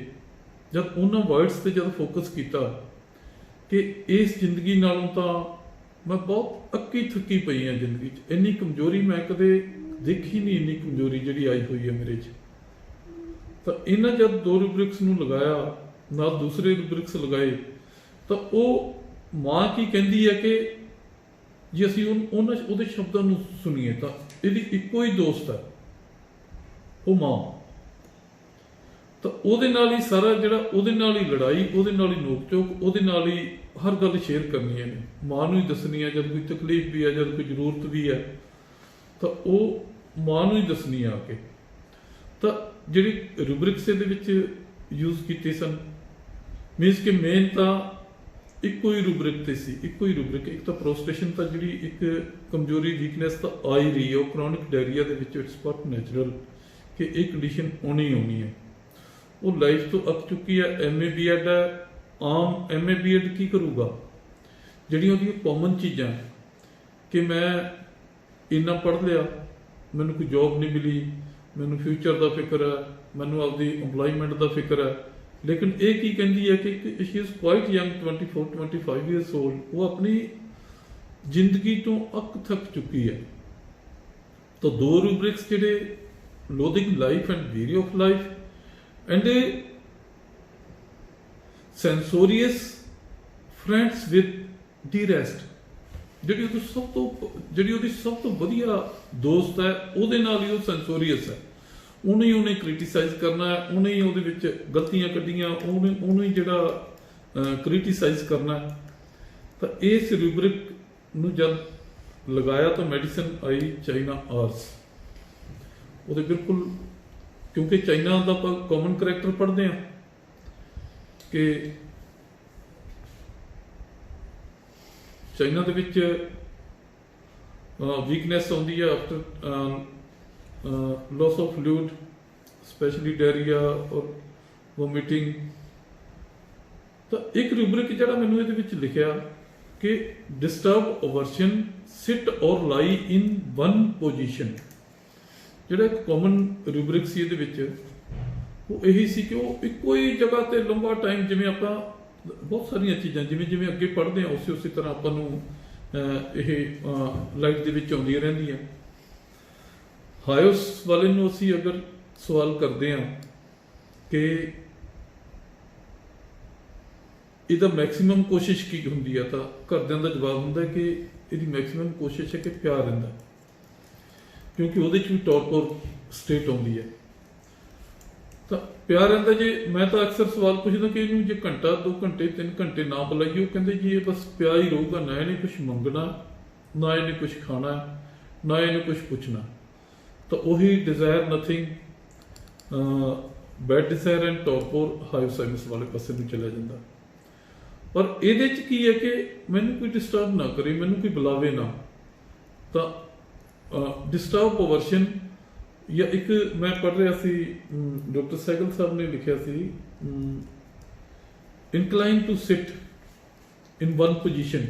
ਜਦ ਉਹਨਾਂ ਵਰਡਸ ਤੇ ਜਦ ਫੋਕਸ ਕੀਤਾ ਕਿ ਇਸ ਜ਼ਿੰਦਗੀ ਨਾਲੋਂ ਤਾਂ ਮੈਂ ਬਹੁਤ ਅੱਕੀ ਥੱਕੀ ਪਈ ਹਾਂ ਜ਼ਿੰਦਗੀ 'ਚ, ਇੰਨੀ ਕਮਜ਼ੋਰੀ ਮੈਂ ਕਦੇ ਦੇਖੀ ਨਹੀਂ, ਇੰਨੀ ਕਮਜ਼ੋਰੀ ਜਿਹੜੀ ਆਈ ਹੋਈ ਹੈ ਮੇਰੇ 'ਚ। ਤਾਂ ਇਹਨਾਂ ਜਦ 2 ਰੂਬਰਿਕਸ ਨੂੰ ਲਗਾਇਆ, ਨਾਲ ਦੂਸਰੇ ਰੂਬਰਿਕਸ ਲਗਾਏ, ਤਾਂ ਉਹ ਮਾਂ ਕੀ ਕਹਿੰਦੀ ਹੈ ਕਿ ਜੇ ਅਸੀਂ ਉਹਦੇ ਸ਼ਬਦਾਂ ਨੂੰ ਸੁਣੀਏ ਤਾਂ ਇਹਦੀ ਇੱਕੋ ਹੀ ਦੋਸਤ ਹੈ, ਉਹ ਮਾਂ। ਤਾਂ ਉਹਦੇ ਨਾਲ ਹੀ ਸਾਰਾ ਜਿਹੜਾ, ਉਹਦੇ ਨਾਲ ਹੀ ਲੜਾਈ, ਉਹਦੇ ਨਾਲ ਹੀ ਨੋਕ ਝੋਕ, ਉਹਦੇ ਨਾਲ ਹੀ ਹਰ ਗੱਲ ਸ਼ੇਅਰ ਕਰਨੀ ਹੈ ਨੇ, ਮਾਂ ਨੂੰ ਹੀ ਦੱਸਣੀ ਹੈ। ਜਦ ਕੋਈ ਤਕਲੀਫ ਵੀ ਹੈ, ਜਦ ਕੋਈ ਜ਼ਰੂਰਤ ਵੀ ਹੈ, ਤਾਂ ਉਹ ਮਾਂ ਨੂੰ ਹੀ ਦੱਸਣੀ ਆ ਕੇ। ਤਾਂ ਜਿਹੜੀ ਰੂਬਰਿਕਸ ਇਹਦੇ ਵਿੱਚ ਯੂਜ਼ ਕੀਤੇ ਸਨ, ਮੀਨਸ ਕਿ ਮੇਨ ਤਾਂ ਇੱਕੋ ਹੀ ਰੂਬਰਿਕ ਤੇ ਸੀ, ਇੱਕੋ ਹੀ ਰੂਬਰਿਕ। ਇੱਕ ਤਾਂ ਪ੍ਰੋਸਟੇਸ਼ਨ ਤਾਂ ਜਿਹੜੀ ਇੱਕ ਕਮਜ਼ੋਰੀ, ਵੀਕਨੈਸ ਤਾਂ ਆ ਹੀ ਰਹੀ ਹੈ, ਉਹ ਕ੍ਰੋਨਿਕ ਡਾਇਰੀਆ ਦੇ ਵਿੱਚ ਇਟਸ ਬਹੁਤ ਨੈਚੁਰਲ ਕਿ ਇਹ ਕੰਡੀਸ਼ਨ ਆਉਣੀ ਹੈ। ਉਹ ਲਾਈਫ ਤੋਂ ਅੱਕ ਚੁੱਕੀ ਹੈ। MA BEd ਹੈ, ਆਮ MA BEd ਕੀ ਕਰੂਗਾ? ਜਿਹੜੀਆਂ ਉਹਦੀਆਂ ਕਾਮਨ ਚੀਜ਼ਾਂ ਕਿ ਮੈਂ ਇੰਨਾ ਪੜ੍ਹ ਲਿਆ, ਮੈਨੂੰ ਕੋਈ ਜੋਬ ਨਹੀਂ ਮਿਲੀ, ਮੈਨੂੰ ਫਿਊਚਰ ਦਾ ਫਿਕਰ ਹੈ, ਮੈਨੂੰ ਆਪਦੀ ਇੰਪਲੋਇਮੈਂਟ ਦਾ ਫਿਕਰ ਹੈ। ਲੇਕਿਨ ਇਹ ਕੀ ਕਹਿੰਦੀ ਹੈ ਕਿ she is quite young, 24-25 years old, ਉਹ ਆਪਣੀ ਜ਼ਿੰਦਗੀ ਤੋਂ ਅੱਕ ਥੱਕ ਚੁੱਕੀ ਹੈ। ਤਾਂ 2 ਰੂਬਰਿਕਸ ਜਿਹੜੇ loathing life and weary of life and a censorious friends with the rest, ਜਿਹੜੀ ਉਹਦੀ ਸਭ ਤੋਂ ਵਧੀਆ ਦੋਸਤ ਹੈ, ਉਹਦੇ ਨਾਲ ਹੀ ਉਹ ਸੈਂਸੋਰੀਅਸ ਹੈ। ਉਹਨੇ ਕ੍ਰਿਟੀਸਾਈਜ਼ ਕਰਨਾ ਹੈ, ਉਹਨੇ ਹੀ ਉਹਦੇ ਵਿੱਚ ਗਲਤੀਆਂ ਕੱਢੀਆਂ, ਉਹਨੂੰ ਹੀ ਜਿਹੜਾ ਕ੍ਰਿਟੀਸਾਈਜ਼ ਕਰਨਾ ਹੈ। ਤਾਂ ਇਸ ਰੂਬਰਿਕ ਨੂੰ ਜਦ ਲਗਾਇਆ ਤਾਂ ਮੈਡੀਸਨ ਆਈ ਚਾਈਨਾ ਆਰਸ। ਉਹਦੇ ਬਿਲਕੁਲ, ਕਿਉਂਕਿ ਚਾਈਨਾ ਦਾ ਆਪਾਂ ਕਾਮਨ ਕਰੈਕਟਰ ਪੜ੍ਹਦੇ ਹਾਂ ਕਿ ਚਾਈਨਾ ਦੇ ਵਿੱਚ ਵੀਕਨੈਸ ਆਉਂਦੀ ਹੈ after loss of fluid, especially diarrhea or vomiting। ਤਾਂ ਇੱਕ ਰੂਬਰਿਕ ਜਿਹੜਾ ਮੈਨੂੰ ਇਹਦੇ ਵਿੱਚ ਲਿਖਿਆ ਕਿ ਡਿਸਟਰਬ ਓਵਰਸ਼ਨ, ਸਿਟ ਔਰ ਲਾਈ ਇਨ ਵਨ ਪੋਜੀਸ਼ਨ। ਜਿਹੜਾ ਇੱਕ ਕਾਮਨ ਰੂਬਰਿਕ ਸੀ ਇਹਦੇ ਵਿੱਚ, ਉਹ ਇਹੀ ਸੀ ਕਿ ਉਹ ਇੱਕੋ ਹੀ ਜਗ੍ਹਾ ਤੇ ਲੰਬਾ ਟਾਈਮ, ਜਿਵੇਂ ਆਪਾਂ ਬਹੁਤ ਸਾਰੀਆਂ ਚੀਜ਼ਾਂ ਜਿਵੇਂ ਅੱਗੇ ਪੜ੍ਹਦੇ ਹਾਂ ਉਸੇ ਤਰ੍ਹਾਂ ਆਪਾਂ ਨੂੰ ਇਹ ਲਾਈਫ ਦੇ ਵਿੱਚ ਆਉਂਦੀਆਂ ਰਹਿੰਦੀਆਂ। ਹਾਇਓਸ ਵਾਲੇ ਨੂੰ ਅਸੀਂ ਅਗਰ ਸਵਾਲ ਕਰਦੇ ਹਾਂ ਕਿ ਇਹਦਾ ਮੈਕਸਿਮਮ ਕੋਸ਼ਿਸ਼ ਕੀ ਹੁੰਦੀ ਹੈ, ਤਾਂ ਘਰਦਿਆਂ ਦਾ ਜਵਾਬ ਹੁੰਦਾ ਕਿ ਇਹਦੀ ਮੈਕਸਿਮਮ ਕੋਸ਼ਿਸ਼ ਹੈ ਕਿ ਪਿਆਰ ਰਹਿੰਦਾ, ਕਿਉਂਕਿ ਉਹਦੇ 'ਚ ਵੀ ਟੌਰਪੋਰ ਸਟੇਟ ਆਉਂਦੀ ਹੈ। ਤਾਂ ਪਿਆਰ ਰਹਿੰਦਾ। ਜੇ ਮੈਂ ਤਾਂ ਅਕਸਰ ਸਵਾਲ ਪੁੱਛਦਾ ਕਿ ਇਹਨੂੰ ਜੇ ਘੰਟਾ 2 ਘੰਟੇ 3 ਘੰਟੇ ਨਾ ਬੁਲਾਈਏ, ਉਹ ਕਹਿੰਦੇ ਜੀ ਇਹ ਬਸ ਪਿਆ ਹੀ ਰਹੂਗਾ, ਨਾ ਇਹਨੇ ਕੁਛ ਮੰਗਣਾ, ਨਾ ਇਹਨੇ ਕੁਛ ਖਾਣਾ, ਨਾ ਇਹਨੇ ਕੁਛ ਪੁੱਛਣਾ। ਤਾਂ ਉਹੀ desire nothing, bad desire and torpor hyoscyamus ਵਾਲੇ ਪਾਸੇ ਨੂੰ ਚਲਾ ਜਾਂਦਾ। ਪਰ ਇਹਦੇ 'ਚ ਕੀ ਹੈ ਕਿ ਮੈਨੂੰ ਕੋਈ ਡਿਸਟਰਬ ਨਾ ਕਰੇ, ਮੈਨੂੰ ਕੋਈ ਬੁਲਾਵੇ ਨਾ। ਤਾਂ ਡਿਸਟਰਬ ਓਵਰਸ਼ਨ, ਜਾਂ ਇੱਕ ਮੈਂ ਪੜ੍ਹ ਰਿਹਾ ਸੀ, ਡਾਕਟਰ ਸਹਿਗਲ ਸਾਹਿਬ ਨੇ ਲਿਖਿਆ ਸੀ, incline to sit in one position.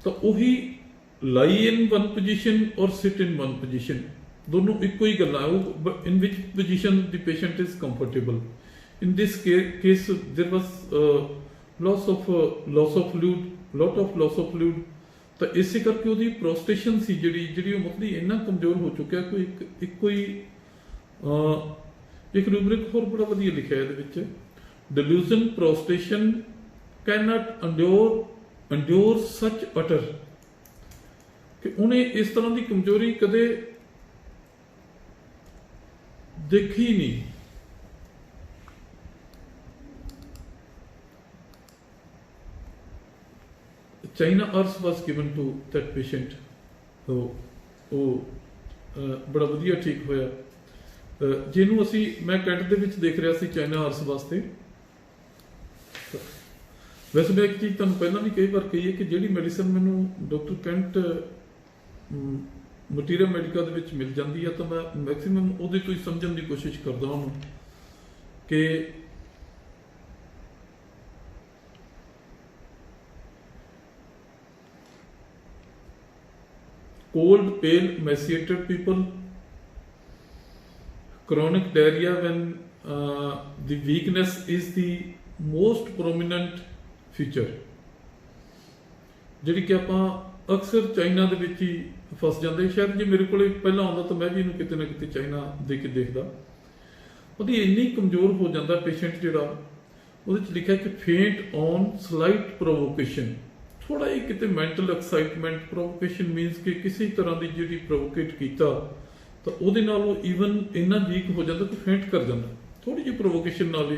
ਤਾਂ ਉਹੀ lie in one position or sit in one position, ਦੋਨੋਂ ਇੱਕੋ ਹੀ ਗੱਲਾਂ। ਉਹ in which position the patient is comfortable. In this case there was lot of fluid। ਤਾਂ ਇਸੇ ਕਰਕੇ ਉਹਦੀ ਪ੍ਰੋਸਟੇਸ਼ਨ ਸੀ ਜਿਹੜੀ ਉਹ ਮਤਲਬ ਇੰਨਾ ਕਮਜ਼ੋਰ ਹੋ ਚੁੱਕਿਆ। ਕੋਈ ਇੱਕੋ ਹੀ ਇੱਕ ਰੂਬਰਿਕ ਹੋਰ ਬੜਾ ਵਧੀਆ ਲਿਖਿਆ ਇਹਦੇ ਵਿੱਚ, delusion prostration cannot endure such utter, ਕਿ ਉਹਨੇ ਇਸ ਤਰ੍ਹਾਂ ਦੀ ਕਮਜ਼ੋਰੀ ਕਦੇ ਦੇਖੀ ਨਹੀਂ। China ars was given to that patient. ਉਹ ਬੜਾ ਵਧੀਆ ਠੀਕ ਹੋਇਆ। ਜਿਹਨੂੰ ਮੈਂ ਕੈਂਟ ਦੇ ਵਿੱਚ ਦੇਖ ਰਿਹਾ ਸੀ ਚਾਈਨਾ ਅਰਸ ਵਾਸਤੇ। ਵੈਸੇ ਮੈਂ ਇੱਕ ਚੀਜ਼ ਤੁਹਾਨੂੰ ਪਹਿਲਾਂ ਵੀ ਕਈ ਵਾਰ ਕਹੀ ਹੈ ਕਿ ਜਿਹੜੀ ਮੈਡੀਸਨ ਮੈਨੂੰ ਡਾਕਟਰ ਕੈਂਟ ਮਟੀਰੀਅਲ ਮੈਡੀਕਾ ਦੇ ਵਿੱਚ ਮਿਲ ਜਾਂਦੀ ਹੈ, ਤਾਂ ਮੈਂ ਮੈਕਸੀਮਮ ਉਹਦੇ ਤੋਂ ਹੀ ਸਮਝਣ ਦੀ ਕੋਸ਼ਿਸ਼ ਕਰਦਾ ਉਹਨੂੰ ਕਿ cold, pale, emaciated people, chronic diarrhea when the weakness is the most prominent feature। ਜਿਹੜੀ ਕਿ ਆਪਾਂ ਅਕਸਰ ਚਾਈਨਾ ਦੇ ਵਿੱਚ ਹੀ ਫਸ ਜਾਂਦੇ। ਸ਼ਾਇਦ ਜੇ ਮੇਰੇ ਕੋਲ ਪਹਿਲਾਂ ਆਉਂਦਾ ਤਾਂ ਮੈਂ ਵੀ ਇਹਨੂੰ ਕਿਤੇ ਨਾ ਕਿਤੇ ਚਾਈਨਾ ਦੇ ਕੇ ਦੇਖਦਾ। ਉਹਦੀ ਇੰਨੀ ਕਮਜ਼ੋਰ ਹੋ ਜਾਂਦਾ ਪੇਸ਼ੈਂਟ ਜਿਹੜਾ, ਉਹਦੇ 'ਚ ਲਿਖਿਆ ਕਿ ਫੇਂਟ ਔਨ ਸਲਾਈਟ ਪ੍ਰੋਵੋਕੇਸ਼ਨ। ਥੋੜਾ ਜਿਹਾ ਕਿਤੇ ਮੈਂਟਲ ਐਕਸਾਈਟਮੈਂਟ, ਪ੍ਰੋਵੋਕੇਸ਼ਨ ਮੀਨਸ ਕਿ ਕਿਸੇ ਤਰ੍ਹਾਂ ਦੀ ਜਿਹੜੀ ਪ੍ਰੋਵੋਕੇਟ ਕੀਤਾ ਤਾਂ ਉਹਦੇ ਨਾਲ ਉਹ ਈਵਨ ਇੰਨਾ ਵੀਕ ਹੋ ਜਾਂਦਾ ਕਿ ਫੇਂਟ ਕਰ ਜਾਂਦਾ ਥੋੜੀ ਜਿਹੀ ਪ੍ਰੋਵੋਕੇਸ਼ਨ ਨਾਲ ਹੀ।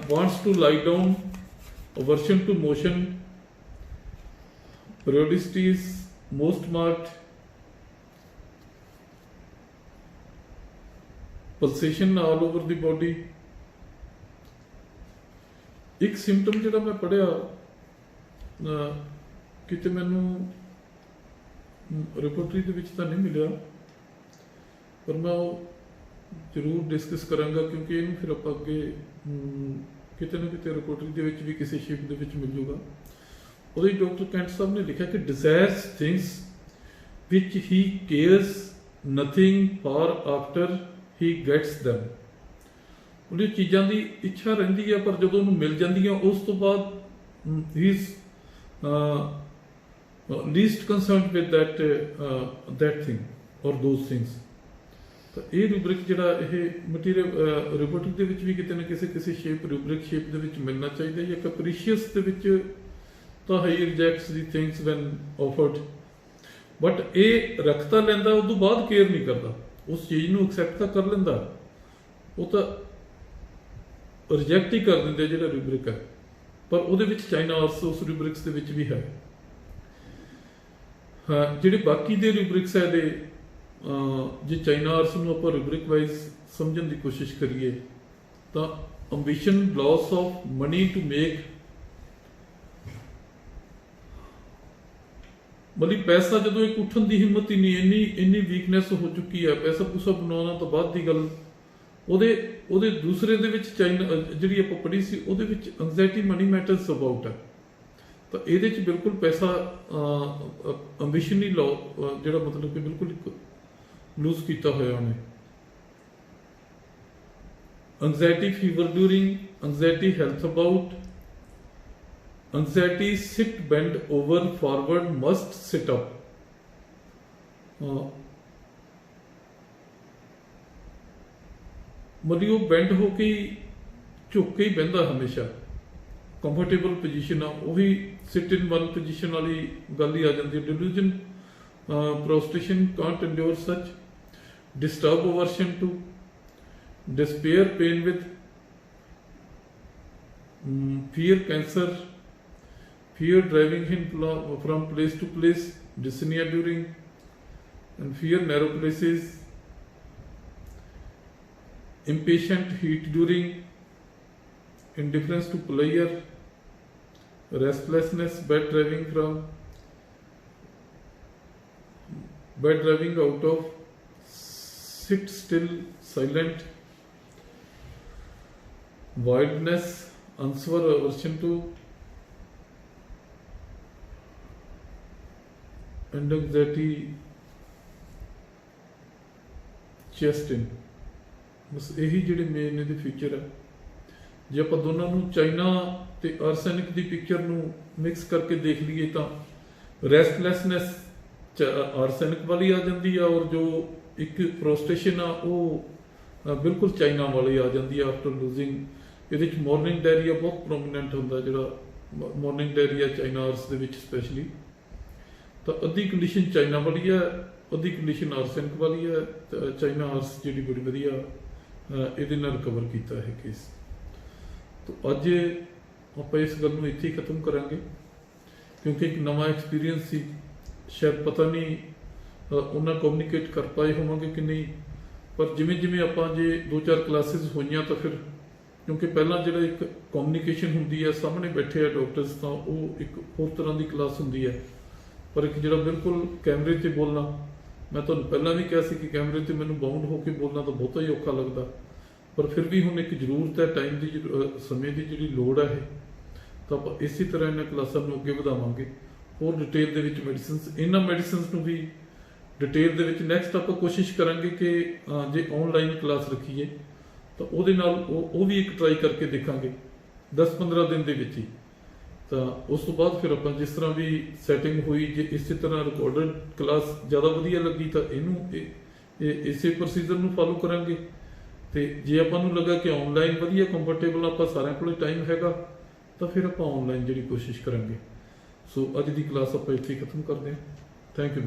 Wants to lie down, aversion to motion, periodicity is most marked, pulsation all over the body। ਇੱਕ ਸਿੰਪਟਮ ਜਿਹੜਾ ਮੈਂ ਪੜ੍ਹਿਆ, ਕਿਤੇ ਮੈਨੂੰ ਰਿਪੋਰਟਰੀ ਦੇ ਵਿੱਚ ਤਾਂ ਨਹੀਂ ਮਿਲਿਆ, ਪਰ ਮੈਂ ਉਹ ਜ਼ਰੂਰ ਡਿਸਕਸ ਕਰਾਂਗਾ ਕਿਉਂਕਿ ਇਹਨੂੰ ਫਿਰ ਆਪਾਂ ਅੱਗੇ ਕਿਤੇ ਨਾ ਕਿਤੇ ਰਿਪੋਰਟਰੀ ਦੇ ਵਿੱਚ ਵੀ ਕਿਸੇ ਸ਼ਿਪ ਦੇ ਵਿੱਚ ਮਿਲ ਜੂਗਾ। ਉਹਦੇ ਡਾਕਟਰ ਕੈਂਟ ਸਾਹਿਬ ਨੇ ਲਿਖਿਆ ਕਿ desires things which he cares nothing for after he gets them। ਉਹਦੀ ਚੀਜ਼ਾਂ ਦੀ ਇੱਛਾ ਰਹਿੰਦੀ ਹੈ, ਪਰ ਜਦੋਂ ਉਹਨੂੰ ਮਿਲ ਜਾਂਦੀਆਂ ਉਸ ਤੋਂ ਬਾਅਦ he is least concerned with that thing or those things। ਤਾਂ ਇਹ ਰੂਬਰਿਕ ਜਿਹੜਾ ਇਹ ਮਟੀਰੀਅਲ ਰਿਪੋਰਟਿੰਗ ਦੇ ਵਿੱਚ ਵੀ ਕਿਤੇ ਨਾ ਕਿਸੇ ਸ਼ੇਪ ਰੂਬਰਿਕ ਸ਼ੇਪ ਦੇ ਵਿੱਚ ਮਿਲਣਾ ਚਾਹੀਦਾ। ਜਾਂ ਕੈਪਰੀਸ਼ੀਅਸ ਦੇ ਵਿੱਚ ਤਾਂ ਹੀ ਰਿਜੈਕਟਸ ਦੀ ਥਿੰਗਸ ਵੈਨ ਆਫਰਡ। ਬਟ ਇਹ ਰੱਖ ਤਾਂ ਲੈਂਦਾ, ਉਸ ਤੋਂ ਬਾਅਦ ਕੇਅਰ ਨਹੀਂ ਕਰਦਾ, ਉਸ ਚੀਜ਼ ਨੂੰ ਐਕਸੈਪਟ ਤਾਂ ਕਰ ਲੈਂਦਾ, ਉਹ ਤਾਂ ਰਿਜੈਕਟ ਹੀ ਕਰ ਦਿੰਦੇ ਜਿਹੜਾ ਰੂਬਰਿਕ ਹੈ। ਪਰ ਉਹਦੇ ਵਿੱਚ ਚਾਈਨਾ ਆਰਸ ਉਸ ਰੂਬਰਿਕਸ ਦੇ ਵਿੱਚ ਵੀ ਹੈ। ਹਾਂ, ਜਿਹੜੇ ਬਾਕੀ ਦੇ ਰੂਬਰਿਕਸ ਹੈ ਇਹਦੇ, ਜੇ ਚਾਈਨਾ ਆਰਸ ਨੂੰ ਆਪਾਂ ਰੂਬਰਿਕ ਵਾਈਜ਼ ਸਮਝਣ ਦੀ ਕੋਸ਼ਿਸ਼ ਕਰੀਏ ਤਾਂ ambition, loss of money to make, ਮਤਲਬ ਪੈਸਾ ਜਦੋਂ ਇੱਕ ਉੱਠਣ ਦੀ ਹਿੰਮਤ ਹੀ ਨਹੀਂ, ਇੰਨੀ ਵੀਕਨੈਸ ਹੋ ਚੁੱਕੀ ਹੈ, ਪੈਸਾ ਪੂਸਾ ਬਣਾਉਣਾ ਤਾਂ ਬਾਅਦ ਦੀ ਗੱਲ। ਉਹਦੇ ਦੂਸਰੇ ਦੇ ਵਿੱਚ ਚਾਈਨਾ ਜਿਹੜੀ ਆਪਾਂ ਪੜ੍ਹੀ ਸੀ ਉਹਦੇ ਵਿੱਚ ਐਂਗਜ਼ਾਇਟੀ ਮਨੀ ਮੈਟਰਸ ਅਬਾਊਟ ਹੈ। ਤਾਂ ਇਹਦੇ 'ਚ ਬਿਲਕੁਲ ਪੈਸਾ ਅੰਬਿਸ਼ਨ ਹੀ ਜਿਹੜਾ ਮਤਲਬ ਕਿ ਬਿਲਕੁਲ ਲੂਜ਼ ਕੀਤਾ ਹੋਇਆ ਉਹਨੇ। Anxiety fever during, anxiety health about, anxiety sit bend over forward must sit up, ਮਤਲਬ ਉਹ ਬੈਂਡ ਹੋ ਕੇ ਝੁੱਕ ਕੇ ਹੀ ਬਹਿੰਦਾ ਹਮੇਸ਼ਾ। ਕੰਫਰਟੇਬਲ ਪੋਜੀਸ਼ਨ ਆ ਉਹੀ ਸਿਟ ਇਨ ਵਨ ਪੋਜੀਸ਼ਨ ਵਾਲੀ ਗੱਲ ਹੀ ਆ ਜਾਂਦੀ ਹੈ। Delusion, ਪ੍ਰੋਸਟੇਸ਼ਨ, Kant endure such, disturb aversion to, despair, pain with, fear cancer, fear driving him from place to place, dyspnea during, and fear narrow places, impatient heat during, indifference to pleasure, restlessness, bad driving out of, sit still, silent, wildness, answer aversion to, and anxiety, chest in। ਬਸ ਇਹੀ ਜਿਹੜੇ ਮੇਨ ਇਹਦੇ ਫੀਚਰ ਹੈ। ਜੇ ਆਪਾਂ ਦੋਨਾਂ ਨੂੰ ਚਾਈਨਾ ਤੇ ਆਰਸੈਨਿਕ ਦੀ ਪਿਕਚਰ ਨੂੰ ਮਿਕਸ ਕਰਕੇ ਦੇਖ ਲਈਏ ਤਾਂ ਰੈਸਟਲੈਸਨੈਸ ਆਰਸੈਨਿਕ ਵਾਲੀ ਆ ਜਾਂਦੀ ਆ, ਔਰ ਜੋ ਇੱਕ ਪ੍ਰੋਸਟੇਸ਼ਨ ਆ ਉਹ ਬਿਲਕੁਲ ਚਾਈਨਾ ਵਾਲੀ ਆ ਜਾਂਦੀ ਆ ਆਫਟਰ ਲੂਜ਼ਿੰਗ। ਇਹਦੇ ਵਿੱਚ ਮਾਰਨਿੰਗ ਡਾਇਰੀਆ ਬਹੁਤ ਪ੍ਰੋਮੀਨੈਂਟ ਹੁੰਦਾ, ਜਿਹੜਾ ਮਾਰਨਿੰਗ ਡਾਇਰੀਆ ਚਾਈਨਾ ਆਰਸ ਦੇ ਵਿੱਚ ਸਪੈਸ਼ਲੀ। ਤਾਂ ਅੱਧੀ ਕੰਡੀਸ਼ਨ ਚਾਈਨਾ ਵਾਲੀ ਹੈ, ਅੱਧੀ ਕੰਡੀਸ਼ਨ ਆਰਸੈਨਿਕ ਵਾਲੀ ਹੈ। ਤਾਂ ਚਾਈਨਾ ਆਰਸ ਜਿਹੜੀ ਬੜੀ ਵਧੀਆ ਇਹਦੇ ਨਾਲ ਰਿਕਵਰ ਕੀਤਾ ਹੈ ਕੇਸ। ਤਾਂ ਅੱਜ ਆਪਾਂ ਇਸ ਗੱਲ ਨੂੰ ਇੱਥੇ ਹੀ ਖਤਮ ਕਰਾਂਗੇ, ਕਿਉਂਕਿ ਇੱਕ ਨਵਾਂ ਐਕਸਪੀਰੀਅੰਸ ਸੀ। ਸ਼ਾਇਦ ਪਤਾ ਨਹੀਂ ਉਹਨਾਂ ਕਮਿਊਨੀਕੇਟ ਕਰ ਪਾਏ ਹੋਵਾਂਗੇ ਕਿ ਨਹੀਂ, ਪਰ ਜਿਵੇਂ ਜਿਵੇਂ ਆਪਾਂ ਜੇ 2-4 ਕਲਾਸਿਸ ਹੋਈਆਂ ਤਾਂ ਫਿਰ, ਕਿਉਂਕਿ ਪਹਿਲਾਂ ਜਿਹੜਾ ਇੱਕ ਕਮਿਊਨੀਕੇਸ਼ਨ ਹੁੰਦੀ ਹੈ, ਸਾਹਮਣੇ ਬੈਠੇ ਆ ਡਾਕਟਰਸ, ਤਾਂ ਉਹ ਇੱਕ ਹੋਰ ਤਰ੍ਹਾਂ ਦੀ ਕਲਾਸ ਹੁੰਦੀ ਹੈ। ਪਰ ਇੱਕ ਜਿਹੜਾ ਬਿਲਕੁਲ ਕੈਮਰੇ 'ਤੇ ਬੋਲਣਾ, ਮੈਂ ਤੁਹਾਨੂੰ ਪਹਿਲਾਂ ਵੀ ਕਿਹਾ ਸੀ ਕਿ ਕੈਮਰੇ 'ਤੇ ਮੈਨੂੰ ਬਾਉਂਡ ਹੋ ਕੇ ਬੋਲਣਾ ਤਾਂ ਬਹੁਤਾ ਹੀ ਔਖਾ ਲੱਗਦਾ, ਪਰ ਫਿਰ ਵੀ ਹੁਣ ਇੱਕ ਜ਼ਰੂਰਤ ਹੈ, ਟਾਈਮ ਦੀ ਸਮੇਂ ਦੀ ਜਿਹੜੀ ਲੋੜ ਹੈ ਇਹ, ਤਾਂ ਆਪਾਂ ਇਸੇ ਤਰ੍ਹਾਂ ਇਹਨਾਂ ਕਲਾਸਾਂ ਨੂੰ ਅੱਗੇ ਵਧਾਵਾਂਗੇ। ਹੋਰ ਡਿਟੇਲ ਦੇ ਵਿੱਚ ਮੈਡੀਸਿਨਸ, ਇਹਨਾਂ ਮੈਡੀਸਿਨਸ ਨੂੰ ਵੀ ਡਿਟੇਲ ਦੇ ਵਿੱਚ ਨੈਕਸਟ ਆਪਾਂ ਕੋਸ਼ਿਸ਼ ਕਰਾਂਗੇ ਕਿ ਜੇ ਆਨਲਾਈਨ ਕਲਾਸ ਰੱਖੀਏ ਤਾਂ ਉਹਦੇ ਨਾਲ ਉਹ ਵੀ ਇੱਕ ਟਰਾਈ ਕਰਕੇ ਦੇਖਾਂਗੇ 10-15 ਦਿਨ ਦੇ ਵਿੱਚ ਹੀ। ਤਾਂ ਉਸ ਤੋਂ ਬਾਅਦ ਫਿਰ ਆਪਾਂ ਜਿਸ ਤਰ੍ਹਾਂ ਵੀ ਸੈਟਿੰਗ ਹੋਈ, ਜੇ ਇਸੇ ਤਰ੍ਹਾਂ ਰਿਕਾਰਡਡ ਕਲਾਸ ਜ਼ਿਆਦਾ ਵਧੀਆ ਲੱਗੀ ਤਾਂ ਇਹਨੂੰ ਇਸੇ ਪ੍ਰੋਸੀਜਰ ਨੂੰ ਫਾਲੋ ਕਰਾਂਗੇ। ਤੇ ਜੇ ਆਪਾਂ ਨੂੰ ਲੱਗਾ ਕਿ ਆਨਲਾਈਨ ਵਧੀਆ ਕੰਫਰਟੇਬਲ, ਆਪਾਂ ਸਾਰਿਆਂ ਕੋਲ ਟਾਈਮ ਹੈਗਾ, ਤਾਂ ਫਿਰ ਆਪਾਂ ਆਨਲਾਈਨ ਜਿਹੜੀ ਕੋਸ਼ਿਸ਼ ਕਰਾਂਗੇ। ਸੋ ਅੱਜ ਦੀ ਕਲਾਸ ਆਪਾਂ ਇੱਥੇ ਖਤਮ ਕਰਦੇ ਹਾਂ। Thank you.